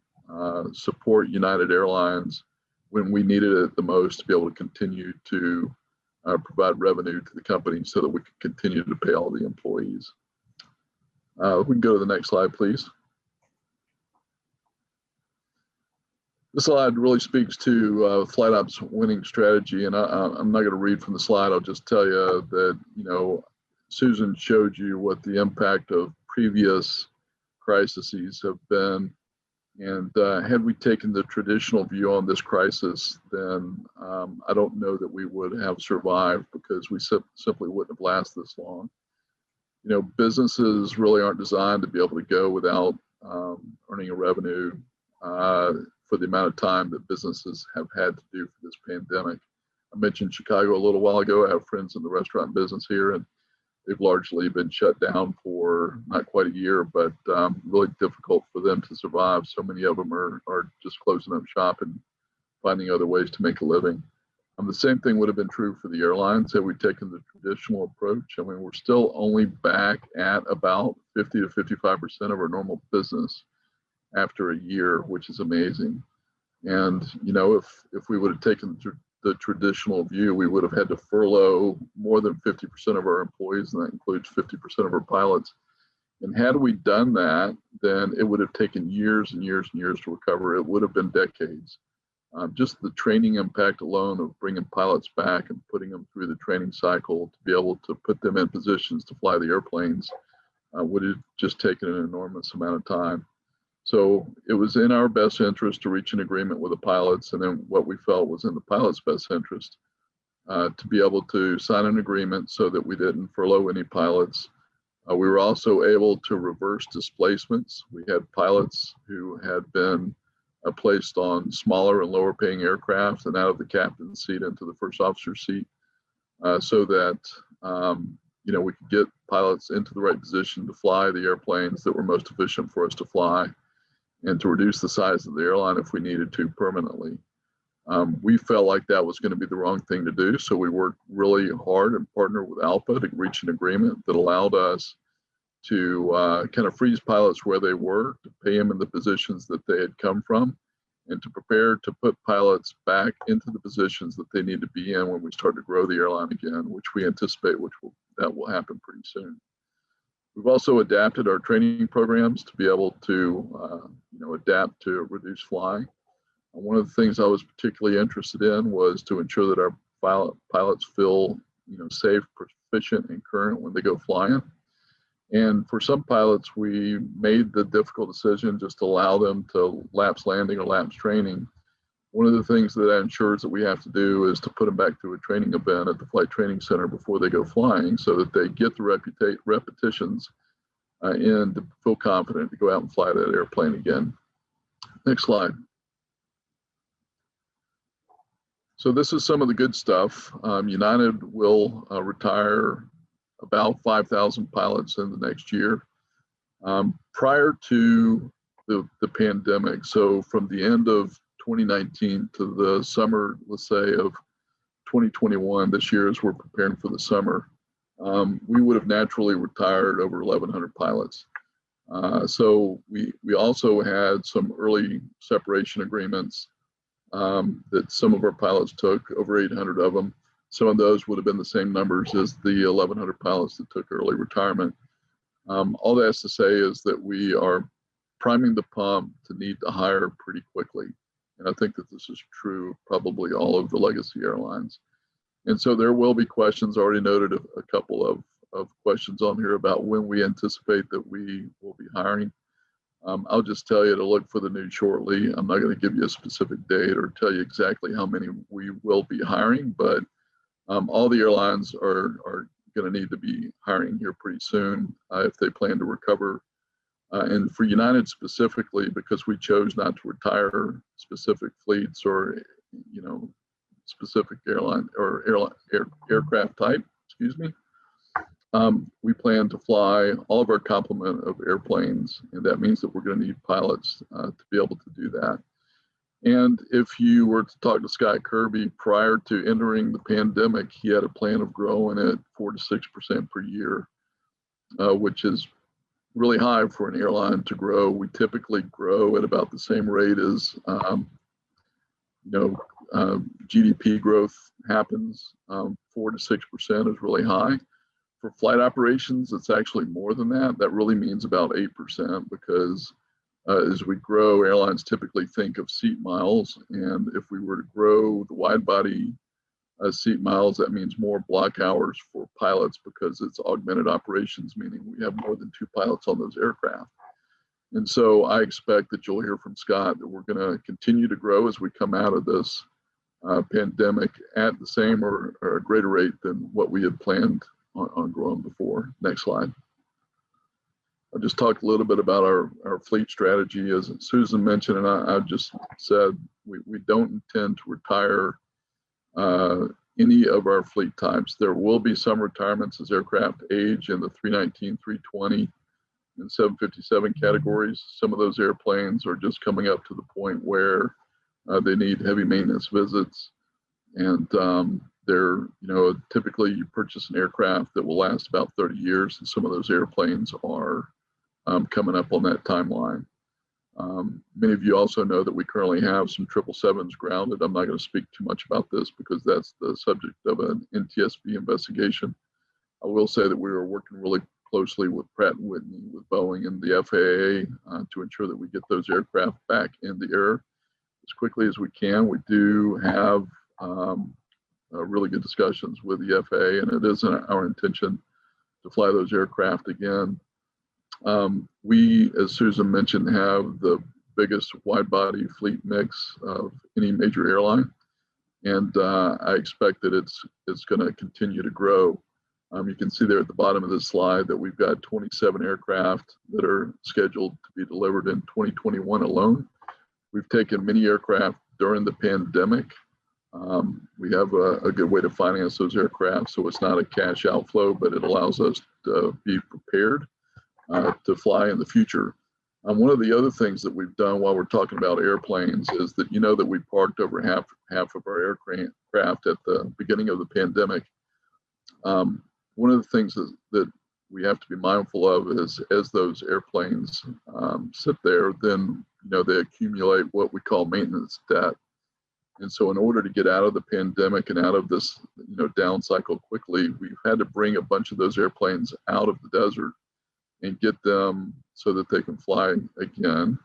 support United Airlines when we needed it the most, to be able to continue to provide revenue to the company so that we can continue to pay all the employees. We can go to the next slide, please. This slide really speaks to Flight Ops winning strategy, and I'm not going to read from the slide. I'll just tell you that, Susan showed you what the impact of previous crises have been. And had we taken the traditional view on this crisis, then I don't know that we would have survived, because we simply wouldn't have lasted this long. Businesses really aren't designed to be able to go without earning a revenue for the amount of time that businesses have had to do for this pandemic. I mentioned Chicago a little while ago. I have friends in the restaurant business here, and they've largely been shut down for not quite a year, but really difficult for them to survive. So many of them are just closing up shop and finding other ways to make a living. The same thing would have been true for the airlines had we taken the traditional approach. I mean, we're still only back at about 50 to 55% of our normal business after a year, which is amazing. And, you know, if we would have taken the traditional view, we would have had to furlough more than 50% of our employees, and that includes 50% of our pilots. And had we done that, then it would have taken years and years and years to recover. It would have been decades. Just the training impact alone of bringing pilots back and putting them through the training cycle to be able to put them in positions to fly the airplanes would have just taken an enormous amount of time. So it was in our best interest to reach an agreement with the pilots, and then what we felt was in the pilots' best interest to be able to sign an agreement so that we didn't furlough any pilots. We were also able to reverse displacements. We had pilots who had been placed on smaller and lower paying aircraft and out of the captain's seat into the first officer seat so that you know, we could get pilots into the right position to fly the airplanes that were most efficient for us to fly and to reduce the size of the airline if we needed to permanently. We felt like that was going to be the wrong thing to do, so we worked really hard and partnered with ALPA to reach an agreement that allowed us to kind of freeze pilots where they were, to pay them in the positions that they had come from, and to prepare to put pilots back into the positions that they need to be in when we start to grow the airline again, which we anticipate that will happen pretty soon. We've also adapted our training programs to be able to you know, adapt to reduce flying. One of the things I was particularly interested in was to ensure that our pilots feel, you know, safe, proficient, and current when they go flying. And for some pilots, we made the difficult decision just to allow them to lapse landing or lapse training. One of the things that ensures that we have to do is to put them back through a training event at the flight training center before they go flying so that they get the repetitions and to feel confident to go out and fly that airplane again. Next slide. So this is some of the good stuff. United will retire about 5,000 pilots in the next year. Prior to the pandemic, so from the end of 2019 to the summer, let's say, of 2021, this year as we're preparing for the summer, we would have naturally retired over 1,100 pilots. So we also had some early separation agreements that some of our pilots took, over 800 of them. Some of those would have been the same numbers as the 1,100 pilots that took early retirement. All that's to say is that we are priming the pump to need to hire pretty quickly. And I think that this is true probably all of the legacy airlines. And so there will be questions. I already noted a couple of questions on here about when we anticipate that we will be hiring. I'll just tell you to look for the news shortly. I'm not going to give you a specific date or tell you exactly how many we will be hiring, but all the airlines are going to need to be hiring here pretty soon if they plan to recover. And for United specifically, because we chose not to retire specific fleets or, you know, specific airline or aircraft type, excuse me, we plan to fly all of our complement of airplanes, and that means that we're going to need pilots to be able to do that. And if you were to talk to Scott Kirby prior to entering the pandemic, he had a plan of growing at 4 to 6% per year, which is really high for an airline to grow. We typically grow at about the same rate as GDP growth happens. 4 to 6% is really high. For flight operations, it's actually more than that. That really means about 8% because as we grow, airlines typically think of seat miles. And if we were to grow the wide body seat miles, that means more block hours for pilots because it's augmented operations, meaning we have more than 2 pilots on those aircraft. And so I expect that you'll hear from Scott that we're going to continue to grow as we come out of this pandemic at the same or a greater rate than what we had planned on growing before. Next slide. I'll just talk a little bit about our fleet strategy. As Susan mentioned, and I just said, we don't intend to retire any of our fleet types. There will be some retirements as aircraft age in the 319, 320, and 757 categories. Some of those airplanes are just coming up to the point where they need heavy maintenance visits. And they're, typically you purchase an aircraft that will last about 30 years, and some of those airplanes are coming up on that timeline. Many of you also know that we currently have some 777s grounded. I'm not going to speak too much about this because that's the subject of an NTSB investigation. I will say that we are working really closely with Pratt & Whitney, with Boeing and the FAA to ensure that we get those aircraft back in the air as quickly as we can. We do have really good discussions with the FAA, and it is our intention to fly those aircraft again. We, as Susan mentioned, have the biggest wide-body fleet mix of any major airline, and I expect that it's going to continue to grow. You can see there at the bottom of this slide that we've got 27 aircraft that are scheduled to be delivered in 2021 alone. We've taken many aircraft during the pandemic. We have a good way to finance those aircraft, so it's not a cash outflow, but it allows us to be prepared to fly in the future. One of the other things that we've done while we're talking about airplanes is that that we parked over half of our aircraft at the beginning of the pandemic. One of the things that we have to be mindful of is as those airplanes sit there, then they accumulate what we call maintenance debt. And so in order to get out of the pandemic and out of this down cycle quickly, we've had to bring a bunch of those airplanes out of the desert and get them so that they can fly again.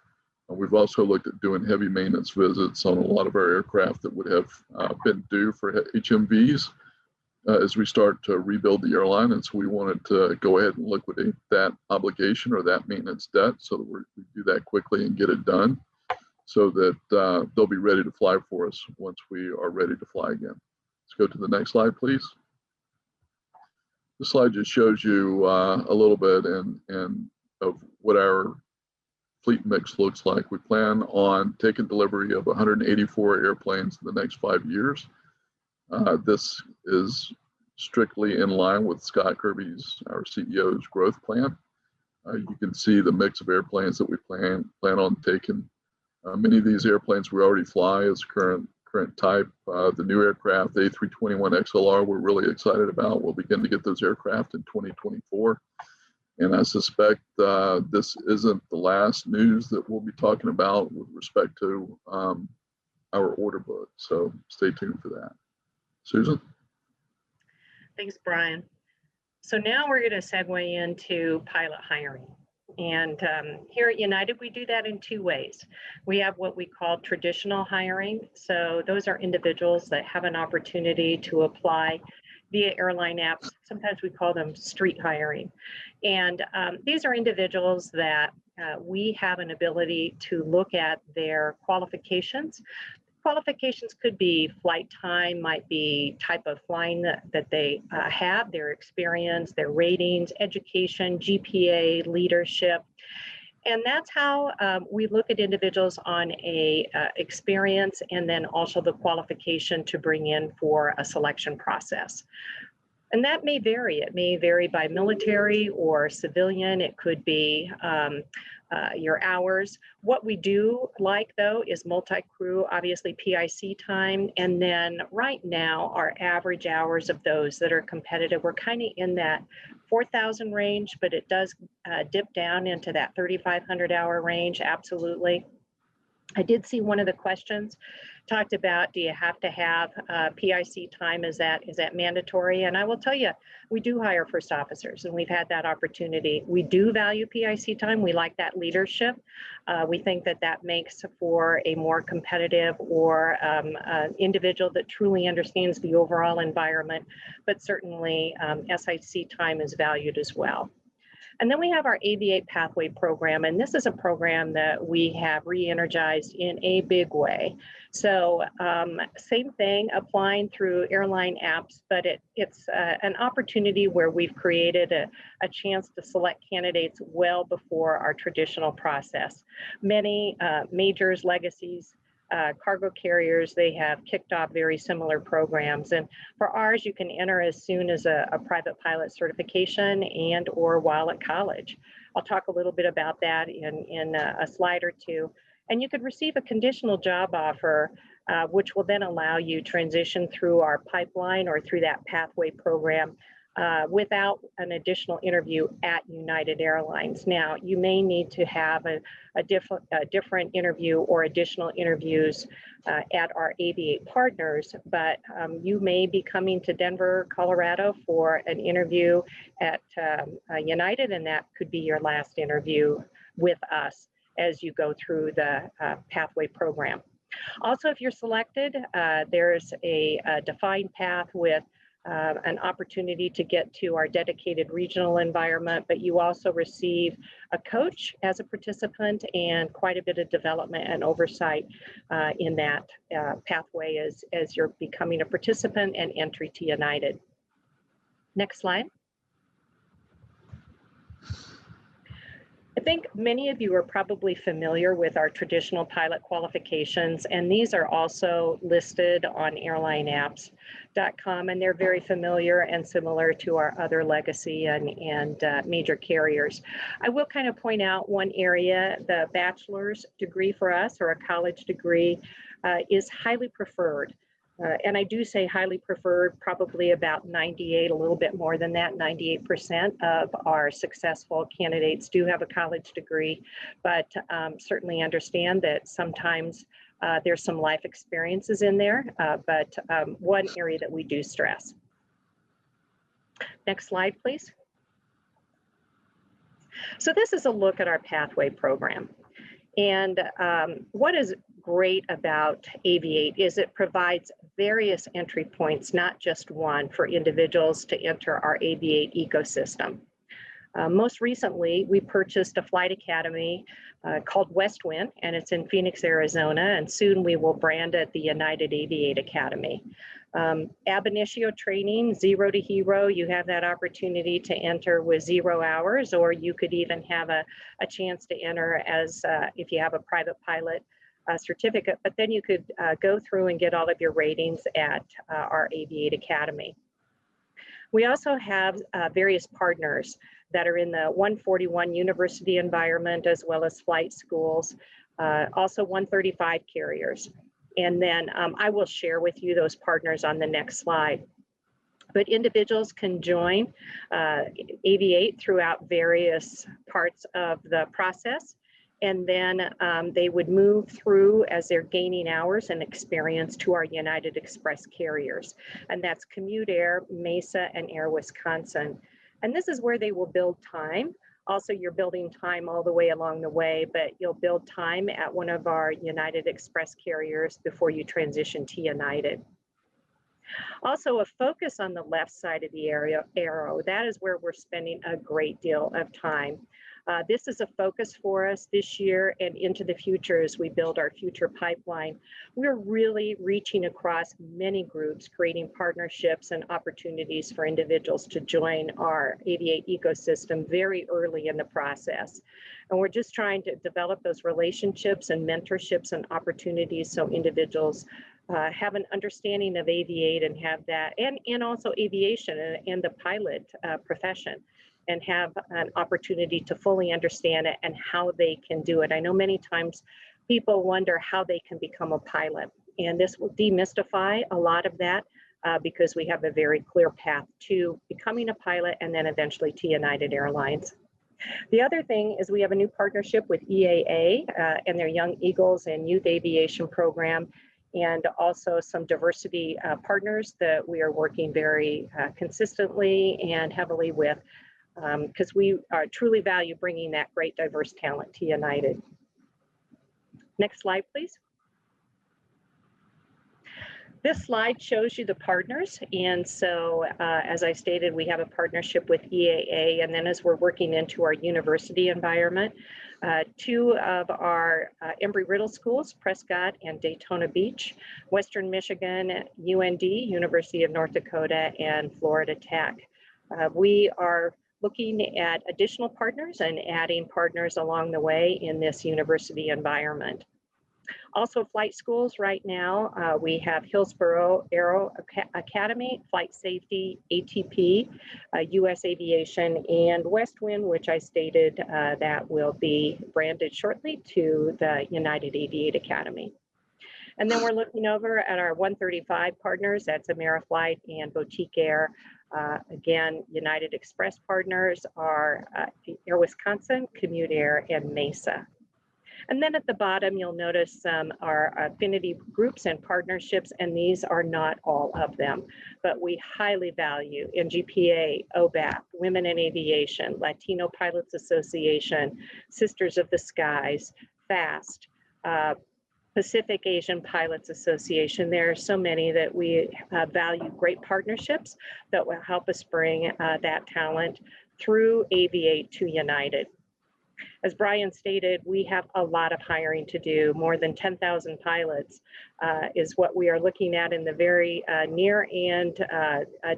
We've also looked at doing heavy maintenance visits on a lot of our aircraft that would have been due for HMVs as we start to rebuild the airline. And so we wanted to go ahead and liquidate that obligation or that maintenance debt so that we do that quickly and get it done so that they'll be ready to fly for us once we are ready to fly again. Let's go to the next slide, please. This slide just shows you a little bit of what our fleet mix looks like. We plan on taking delivery of 184 airplanes in the next 5 years. This is strictly in line with Scott Kirby's, our CEO's growth plan. You can see the mix of airplanes that we plan on taking. Many of these airplanes we already fly as current type. The new aircraft, the A321XLR, we're really excited about. We'll begin to get those aircraft in 2024. And I suspect this isn't the last news that we'll be talking about with respect to our order book. So stay tuned for that. Susan? Thanks, Brian. So now we're going to segue into pilot hiring. And here at United, we do that in two ways. We have what we call traditional hiring. So those are individuals that have an opportunity to apply via airline apps. Sometimes we call them street hiring. And these are individuals that we have an ability to look at their qualifications. Qualifications could be flight time, might be type of flying that they have, their experience, their ratings, education, GPA, leadership. And that's how we look at individuals on a experience and then also the qualification to bring in for a selection process. And that may vary. It may vary by military or civilian. It could be your hours. What we do like though is multi-crew, obviously PIC time. And then right now, our average hours of those that are competitive, we're kind of in that 4,000 range, but it does dip down into that 3,500 hour range, absolutely. I did see one of the questions talked about, do you have to have PIC time? Is that mandatory? And I will tell you, we do hire first officers and we've had that opportunity. We do value PIC time. We like that leadership. We think that makes for a more competitive or individual that truly understands the overall environment, but certainly SIC time is valued as well. And then we have our Aviate Pathway program, and this is a program that we have re-energized in a big way. So same thing, applying through airline apps, but it's an opportunity where we've created a chance to select candidates well before our traditional process. Many majors, legacies, cargo carriers, they have kicked off very similar programs. And for ours, you can enter as soon as a private pilot certification and or while at college. I'll talk a little bit about that in a slide or two. And you could receive a conditional job offer, which will then allow you transition through our pipeline or through that pathway program without an additional interview at United Airlines. Now, you may need to have a different interview or additional interviews at our Aviate partners, but you may be coming to Denver, Colorado for an interview at United, and that could be your last interview with us as you go through the pathway program. Also, if you're selected, there's a defined path with an opportunity to get to our dedicated regional environment, but you also receive a coach as a participant and quite a bit of development and oversight in that pathway as you're becoming a participant and entry to United. Next slide. I think many of you are probably familiar with our traditional pilot qualifications, and these are also listed on airlineapps.com, and they're very familiar and similar to our other legacy and major carriers. I will kind of point out one area: the bachelor's degree for us, or a college degree, is highly preferred. And I do say highly preferred, probably about 98, a little bit more than that, 98% of our successful candidates do have a college degree, but certainly understand that sometimes there's some life experiences in there, but one area that we do stress. Next slide, please. So this is a look at our pathway program. And what is great about Aviate is it provides various entry points, not just one, for individuals to enter our Aviate ecosystem. Most recently, we purchased a flight academy called Westwind, and it's in Phoenix, Arizona, and soon we will brand it the United Aviate Academy. Ab initio training, 0 to hero, you have that opportunity to enter with 0 hours, or you could even have a chance to enter as if you have a private pilot certificate, but then you could go through and get all of your ratings at our Aviate Academy. We also have various partners that are in the 141 university environment, as well as flight schools, also 135 carriers. And then I will share with you those partners on the next slide. But individuals can join Aviate throughout various parts of the process. And then they would move through as they're gaining hours and experience to our United Express carriers. And that's Commute Air, Mesa, and Air Wisconsin. And this is where they will build time. Also, you're building time all the way along the way, but you'll build time at one of our United Express carriers before you transition to United. Also, a focus on the left side of the arrow, that is where we're spending a great deal of time. This is a focus for us this year and into the future as we build our future pipeline. We're really reaching across many groups, creating partnerships and opportunities for individuals to join our Aviate ecosystem very early in the process. And we're just trying to develop those relationships and mentorships and opportunities so individuals have an understanding of Aviate and have that, and also aviation and the pilot profession, and have an opportunity to fully understand it and how they can do it. I know many times people wonder how they can become a pilot, and this will demystify a lot of that because we have a very clear path to becoming a pilot and then eventually to United Airlines. The other thing is we have a new partnership with EAA and their Young Eagles and Youth Aviation program, and also some diversity partners that we are working very consistently and heavily with, because we truly value bringing that great diverse talent to United. Next slide, please. This slide shows you the partners. And so, as I stated, we have a partnership with EAA. And then as we're working into our university environment, 2 of our Embry-Riddle schools, Prescott and Daytona Beach, Western Michigan, UND, University of North Dakota, and Florida Tech. We are looking at additional partners and adding partners along the way in this university environment. Also, flight schools right now, we have Hillsborough Aero Academy, Flight Safety, ATP, US Aviation, and West Wind, which I stated that will be branded shortly to the United Aviate Academy. And then we're looking over at our 135 partners, that's Ameriflight and Boutique Air. Again, United Express partners are Air Wisconsin, Commute Air, and Mesa. And then at the bottom, you'll notice our affinity groups and partnerships, and these are not all of them, but we highly value NGPA, OBAP, Women in Aviation, Latino Pilots Association, Sisters of the Skies, FAST, Pacific Asian Pilots Association. There are so many that we value great partnerships that will help us bring that talent through Aviate to United. As Bryan stated, we have a lot of hiring to do. More than 10,000 pilots is what we are looking at in the very near and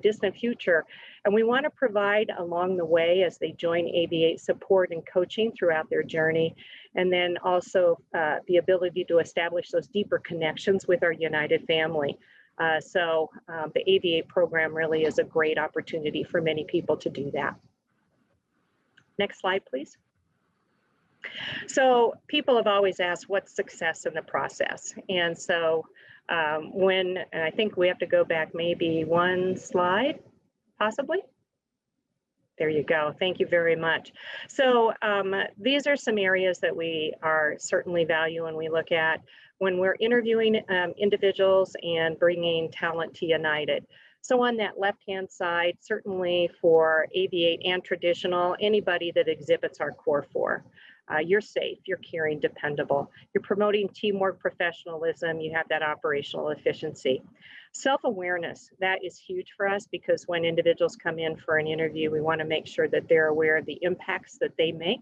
distant future. And we want to provide along the way as they join Aviate support and coaching throughout their journey. And then also the ability to establish those deeper connections with our United family. So the Aviate program really is a great opportunity for many people to do that. Next slide, please. So people have always asked what's success in the process. And so and I think we have to go back maybe one slide, possibly. There you go. Thank you very much. So these are some areas that we are certainly value and we look at when we're interviewing individuals and bringing talent to United. So on that left-hand side, certainly for Aviate and traditional, anybody that exhibits our Core 4. You're safe, you're caring, dependable. You're promoting teamwork, professionalism, you have that operational efficiency. Self-awareness, that is huge for us because when individuals come in for an interview, we want to make sure that they're aware of the impacts that they make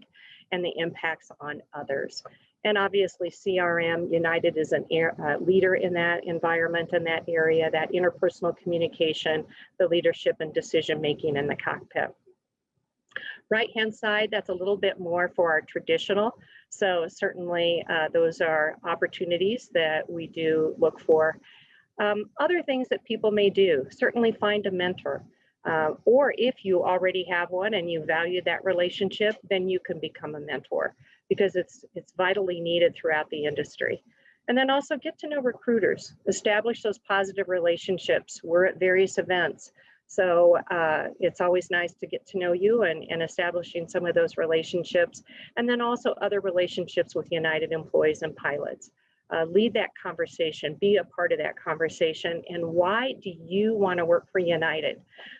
and the impacts on others. And obviously CRM, United is a leader in that environment, in that area, that interpersonal communication, the leadership and decision-making in the cockpit. Right-hand side, that's a little bit more for our traditional. So certainly those are opportunities that we do look for. Other things that people may do, certainly find a mentor. Or if you already have one and you value that relationship, then you can become a mentor because it's vitally needed throughout the industry. And then also get to know recruiters, establish those positive relationships. We're at various events. So it's always nice to get to know you and establishing some of those relationships. And then also other relationships with United employees and pilots. Lead that conversation, be a part of that conversation. And why do you want to work for United?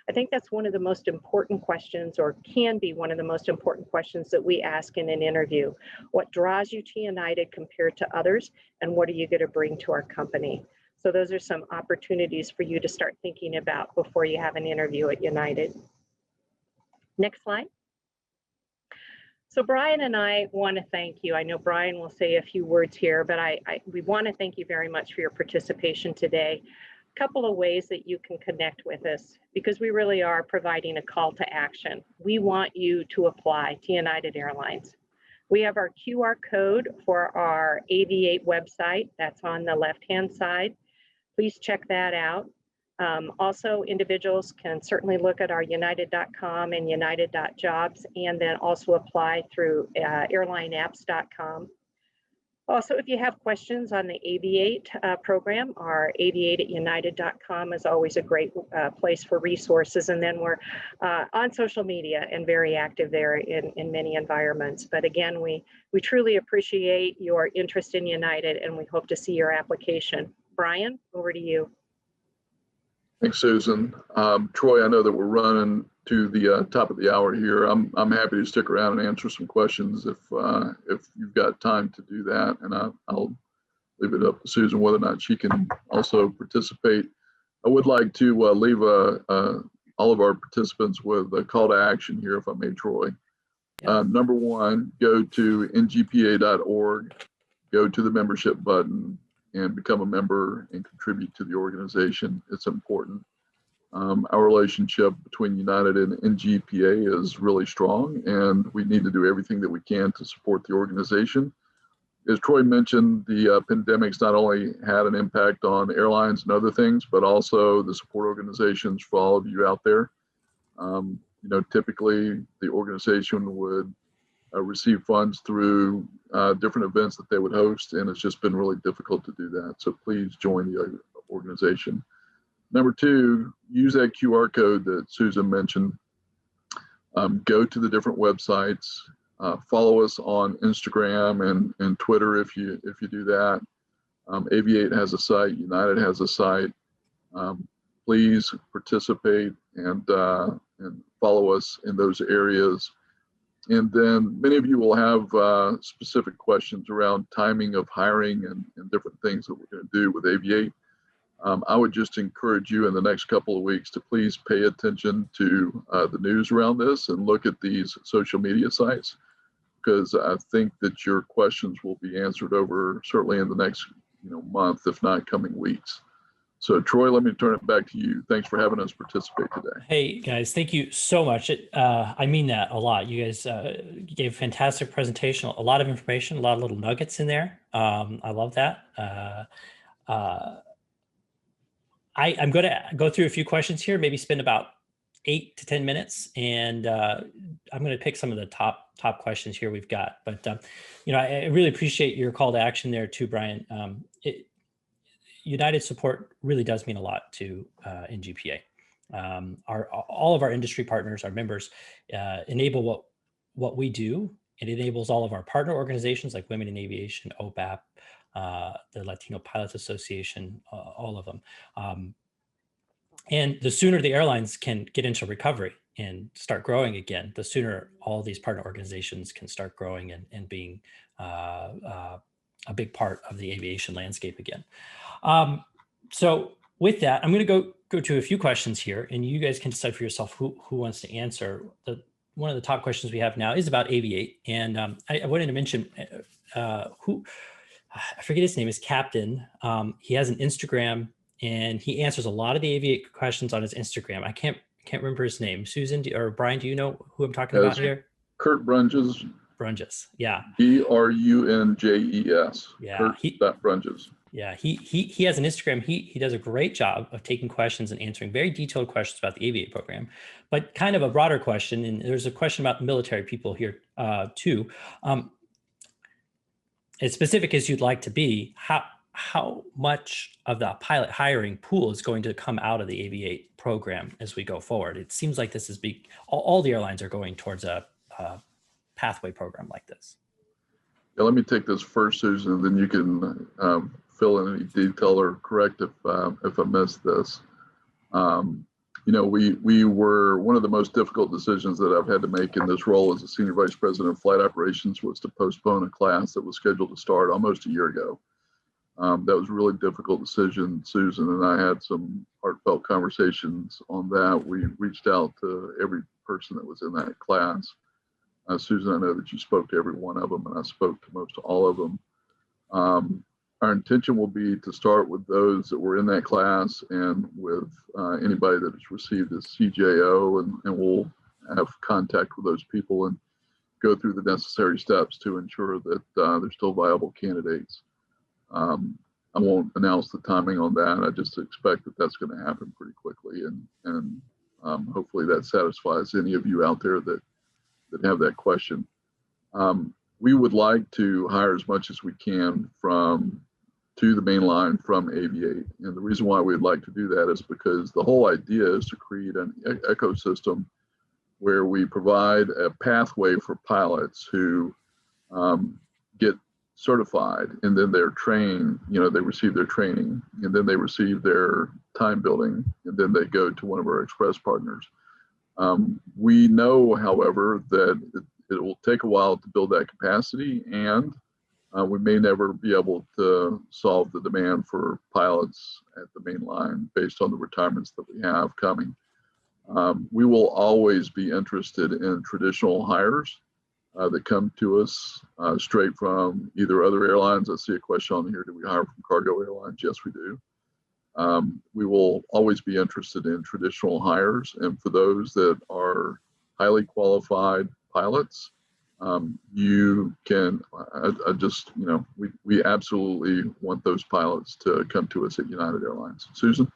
I think that's one of the most important questions, or can be one of the most important questions that we ask in an interview. What draws you to United compared to others? And what are you going to bring to our company? So those are some opportunities for you to start thinking about before you have an interview at United. Next slide. So Bryan and I want to thank you. I know Bryan will say a few words here, but we want to thank you very much for your participation today. A couple of ways that you can connect with us, because we really are providing a call to action. We want you to apply to United Airlines. We have our QR code for our Aviate website. That's on the left-hand side. Please check that out. Also, individuals can certainly look at our united.com and united.jobs, and then also apply through airlineapps.com. Also, if you have questions on the Aviate program, our aviate@united.com is always a great place for resources. And then we're on social media and very active there in many environments. But again, we truly appreciate your interest in United, and we hope to see your application. Bryan, over to you. Thanks, Susan. Troy, I know that we're running to the top of the hour here. I'm happy to stick around and answer some questions if you've got time to do that, and I'll leave it up to Susan whether or not she can also participate. I would like to leave all of our participants with a call to action here, if I may, Troy. Yeah. Number one, go to ngpa.org, go to the membership button, and become a member and contribute to the organization. It's important. Our relationship between United and NGPA is really strong, and we need to do everything that we can to support the organization. As Troy mentioned, the pandemic's not only had an impact on airlines and other things, but also the support organizations for all of you out there. Typically the organization would receive funds through different events that they would host, and it's just been really difficult to do that. So please join the organization. Number two, use that QR code that Susan mentioned. Go to the different websites. Follow us on Instagram and Twitter if you do that. Aviate has a site. United has a site. Please participate and follow us in those areas. And then many of you will have specific questions around timing of hiring and different things that we're going to do with Aviate. I would just encourage you in the next couple of weeks to please pay attention to the news around this and look at these social media sites, because I think that your questions will be answered over certainly in the next month, if not coming weeks. So Troy, let me turn it back to you. Thanks for having us participate today. Hey guys, thank you so much. I mean that a lot. You guys gave a fantastic presentation, a lot of information, a lot of little nuggets in there. I love that. I'm going to go through a few questions here, maybe spend about 8 to 10 minutes, and I'm going to pick some of the top questions here we've got. But I really appreciate your call to action there too, Bryan. United support really does mean a lot to NGPA. All of our industry partners, our members, enable what we do. It enables all of our partner organizations like Women in Aviation, OBAP, the Latino Pilots Association, all of them. And the sooner the airlines can get into recovery and start growing again, the sooner all these partner organizations can start growing and being a big part of the aviation landscape again. So with that, I'm going to go to a few questions here, and you guys can decide for yourself who wants to answer. One of the top questions we have now is about Aviate, and I wanted to mention who, I forget his name, is Captain. He has an Instagram, and he answers a lot of the Aviate questions on his Instagram. I can't remember his name. Susan or Bryan, do you know who I'm talking about here? Kurt Brunges. Brunges, yeah. Brunges. Yeah. Kurt Brunges. Yeah, he has an Instagram. He does a great job of taking questions and answering very detailed questions about the Aviate program, but kind of a broader question. And there's a question about military people here too. As specific as you'd like to be, how much of the pilot hiring pool is going to come out of the Aviate program as we go forward? It seems like this is all the airlines are going towards a pathway program like this. Yeah, let me take this first, Susan, and then you can fill in any detail or correct if I missed this. We were, one of the most difficult decisions that I've had to make in this role as a senior vice president of flight operations was to postpone a class that was scheduled to start almost a year ago. That was a really difficult decision. Susan and I had some heartfelt conversations on that. We reached out to every person that was in that class. Susan, I know that you spoke to every one of them, and I spoke to most all of them. Our intention will be to start with those that were in that class and with anybody that has received a CJO, and we'll have contact with those people and go through the necessary steps to ensure that they're still viable candidates. I won't announce the timing on that. I just expect that that's going to happen pretty quickly, and hopefully that satisfies any of you out there that have that question. We would like to hire as much as we can to the main line from Aviate. And the reason why we'd like to do that is because the whole idea is to create an ecosystem where we provide a pathway for pilots who get certified, and then they're trained, they receive their training, and then they receive their time building, and then they go to one of our express partners. We know, however, that it will take a while to build that capacity, and we may never be able to solve the demand for pilots at the main line based on the retirements that we have coming. We will always be interested in traditional hires that come to us straight from either other airlines. I see a question on here, do we hire from cargo airlines? Yes, we do. We will always be interested in traditional hires, and for those that are highly qualified pilots, you can, I just, we absolutely want those pilots to come to us at United Airlines. Susan?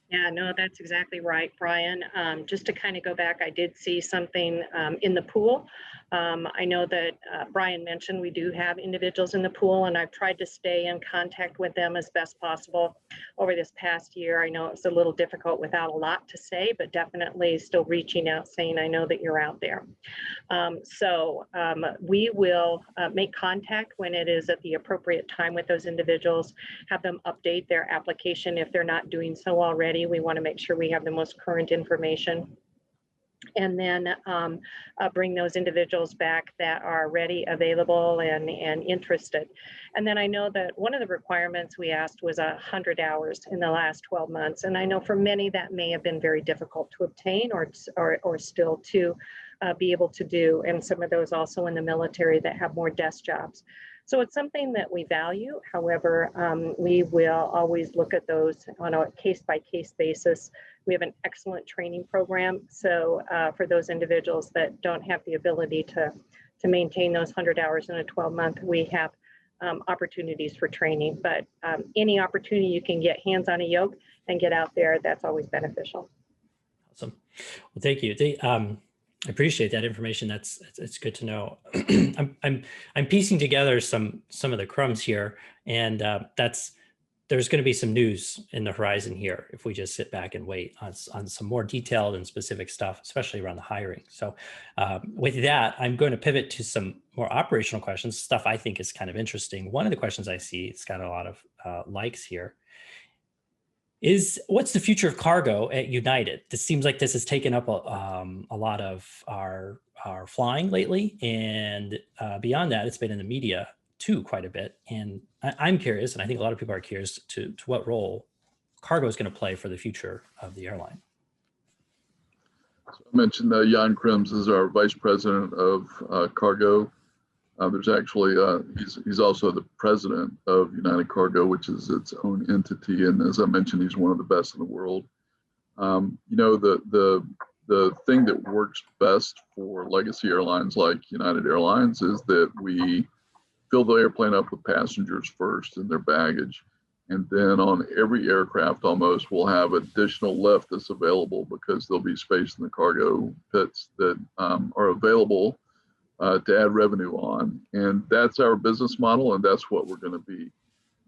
Yeah, no, that's exactly right, Brian. Just to kind of go back, I did see something in the pool. I know that Brian mentioned we do have individuals in the pool, and I've tried to stay in contact with them as best possible over this past year. I know it's a little difficult without a lot to say, but definitely still reaching out saying, I know that you're out there. We will make contact when it is at the appropriate time with those individuals, have them update their application if they're not doing so already. We want to make sure we have the most current information, and then bring those individuals back that are ready, available, and interested. And then I know that one of the requirements we asked was 100 hours in the last 12 months. And I know for many that may have been very difficult to obtain or still to be able to do. And some of those also in the military that have more desk jobs. So it's something that we value. However, we will always look at those on a case-by-case basis. We have an excellent training program. So for those individuals that don't have the ability to maintain those 100 hours in a 12-month, we have opportunities for training. But any opportunity you can get hands on a yoke and get out there, that's always beneficial. Awesome. Well, thank you. I appreciate that information. It's good to know. I'm piecing together some of the crumbs here, and there's going to be some news in the horizon here if we just sit back and wait on some more detailed and specific stuff, especially around the hiring. So with that, I'm going to pivot to some more operational questions, stuff I think is kind of interesting. One of the questions I see, it's got a lot of likes here, is what's the future of cargo at United? This seems like this has taken up a lot of our flying lately, and beyond that, it's been in the media too quite a bit. And I'm curious, and I think a lot of people are curious to what role cargo is going to play for the future of the airline. So I mentioned Jan Krims is our vice president of cargo. There's actually, he's also the president of United Cargo, which is its own entity. And as I mentioned, he's one of the best in the world. The thing that works best for legacy airlines like United Airlines is that we fill the airplane up with passengers first and their baggage. And then on every aircraft almost, we'll have additional lift that's available because there'll be space in the cargo pits that are available to add revenue on. And that's our business model, and that's what we're going to be.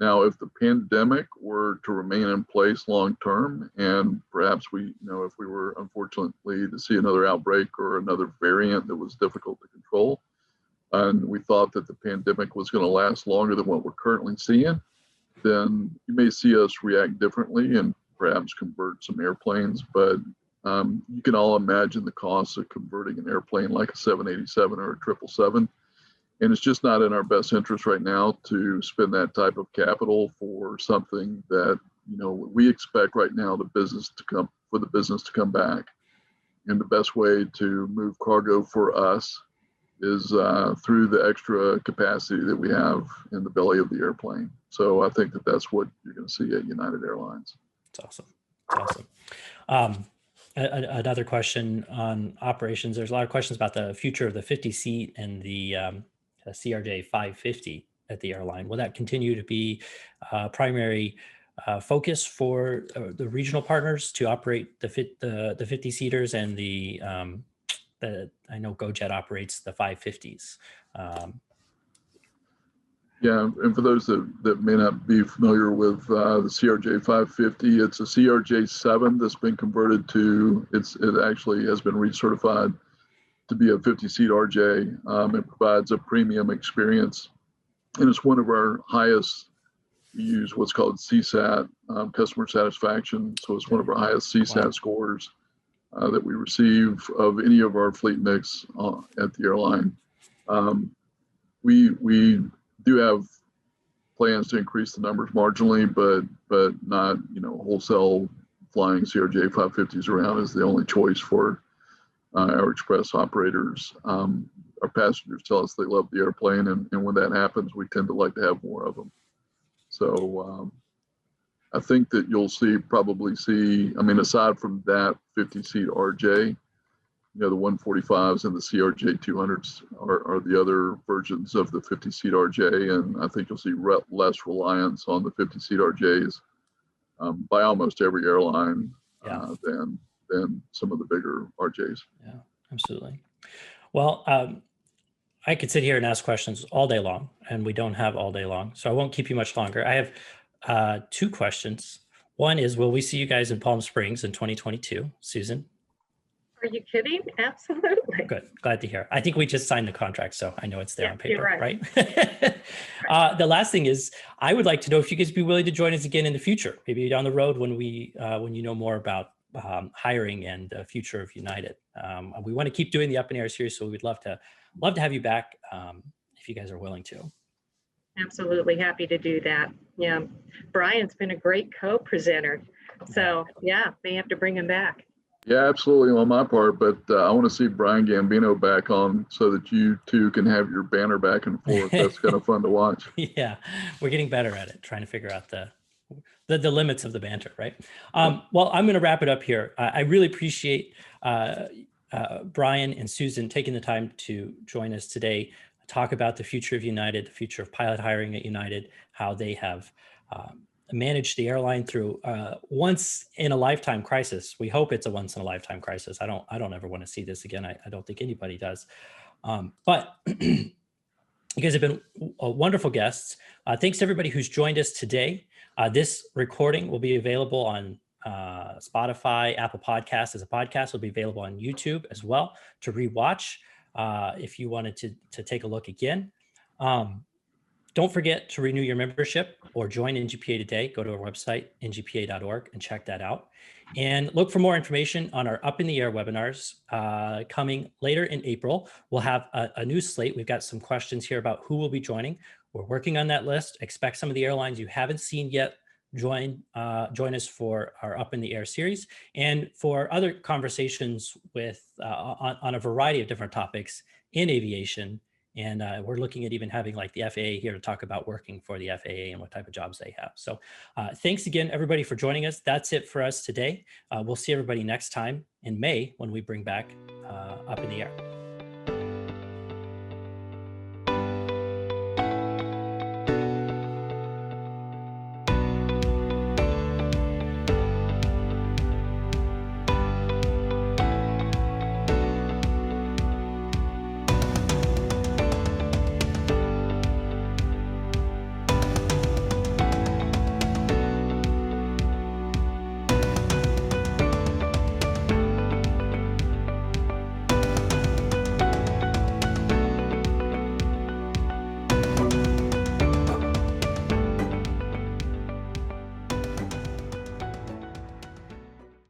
Now, if the pandemic were to remain in place long term, and perhaps if we were unfortunately to see another outbreak or another variant that was difficult to control, and we thought that the pandemic was going to last longer than what we're currently seeing, then you may see us react differently and perhaps convert some airplanes. But you can all imagine the cost of converting an airplane like a 787 or a 777. And it's just not in our best interest right now to spend that type of capital for something that, we expect right now the business to come back. And the best way to move cargo for us is through the extra capacity that we have in the belly of the airplane. So I think that that's what you're going to see at United Airlines. It's awesome. Another question on operations. There's a lot of questions about the future of the 50 seat and the CRJ 550 at the airline. Will that continue to be primary focus for the regional partners to operate the 50 seaters and I know GoJet operates the 550s. Yeah, and for those that may not be familiar with the CRJ 550, it's a CRJ 7 that's been converted to, it actually has been recertified to be a 50-seat RJ. It provides a premium experience, and it's one of our highest, we use what's called CSAT, customer satisfaction. So it's one of our highest CSAT scores that we receive of any of our fleet mix at the airline. We do have plans to increase the numbers marginally, but not, wholesale flying CRJ 550s around is the only choice for our express operators. Our passengers tell us they love the airplane, and when that happens, we tend to like to have more of them. So I think that you'll probably see, aside from that 50-seat RJ, the 145s and the CRJ 200s are the other versions of the 50-seat RJ, and I think you'll see less reliance on the 50-seat RJs by almost every airline than some of the bigger RJs. Yeah, absolutely. Well, I could sit here and ask questions all day long, and we don't have all day long, so I won't keep you much longer. I have 2 questions. One is, will we see you guys in Palm Springs in 2022? Susan? Are you kidding? Absolutely. Good. Glad to hear. I think we just signed the contract, so I know it's there on paper, you're right. The last thing is, I would like to know if you guys would be willing to join us again in the future, maybe down the road when you know more about hiring and the future of United. We want to keep doing the Up in Air series, so we'd love to have you back if you guys are willing to. Absolutely happy to do that. Yeah, Bryan's been a great co-presenter, so yeah, may have to bring him back. Yeah, absolutely on my part, but I want to see Bryan Gambino back on so that you two can have your banner back and forth. That's kind of fun to watch. Yeah, we're getting better at it, trying to figure out the limits of the banter, right? Well, I'm going to wrap it up here. I really appreciate Bryan and Susan taking the time to join us today, talk about the future of United, the future of pilot hiring at United, how they have managed the airline through once in a lifetime crisis. We hope it's a once in a lifetime crisis. I don't ever want to see this again. I don't think anybody does. But you guys have been wonderful guests. Thanks to everybody who's joined us today. This recording will be available on Spotify, Apple Podcasts as a podcast. Will be available on YouTube as well to rewatch if you wanted to take a look again. Don't forget to renew your membership or join NGPA today. Go to our website, ngpa.org, and check that out. And look for more information on our Up in the Air webinars coming later in April. We'll have a new slate. We've got some questions here about who will be joining. We're working on that list. Expect some of the airlines you haven't seen yet join us for our Up in the Air series and for other conversations with on a variety of different topics in aviation. And we're looking at even having like the FAA here to talk about working for the FAA and what type of jobs they have. So thanks again, everybody, for joining us. That's it for us today. We'll see everybody next time in May when we bring back Up in the Air.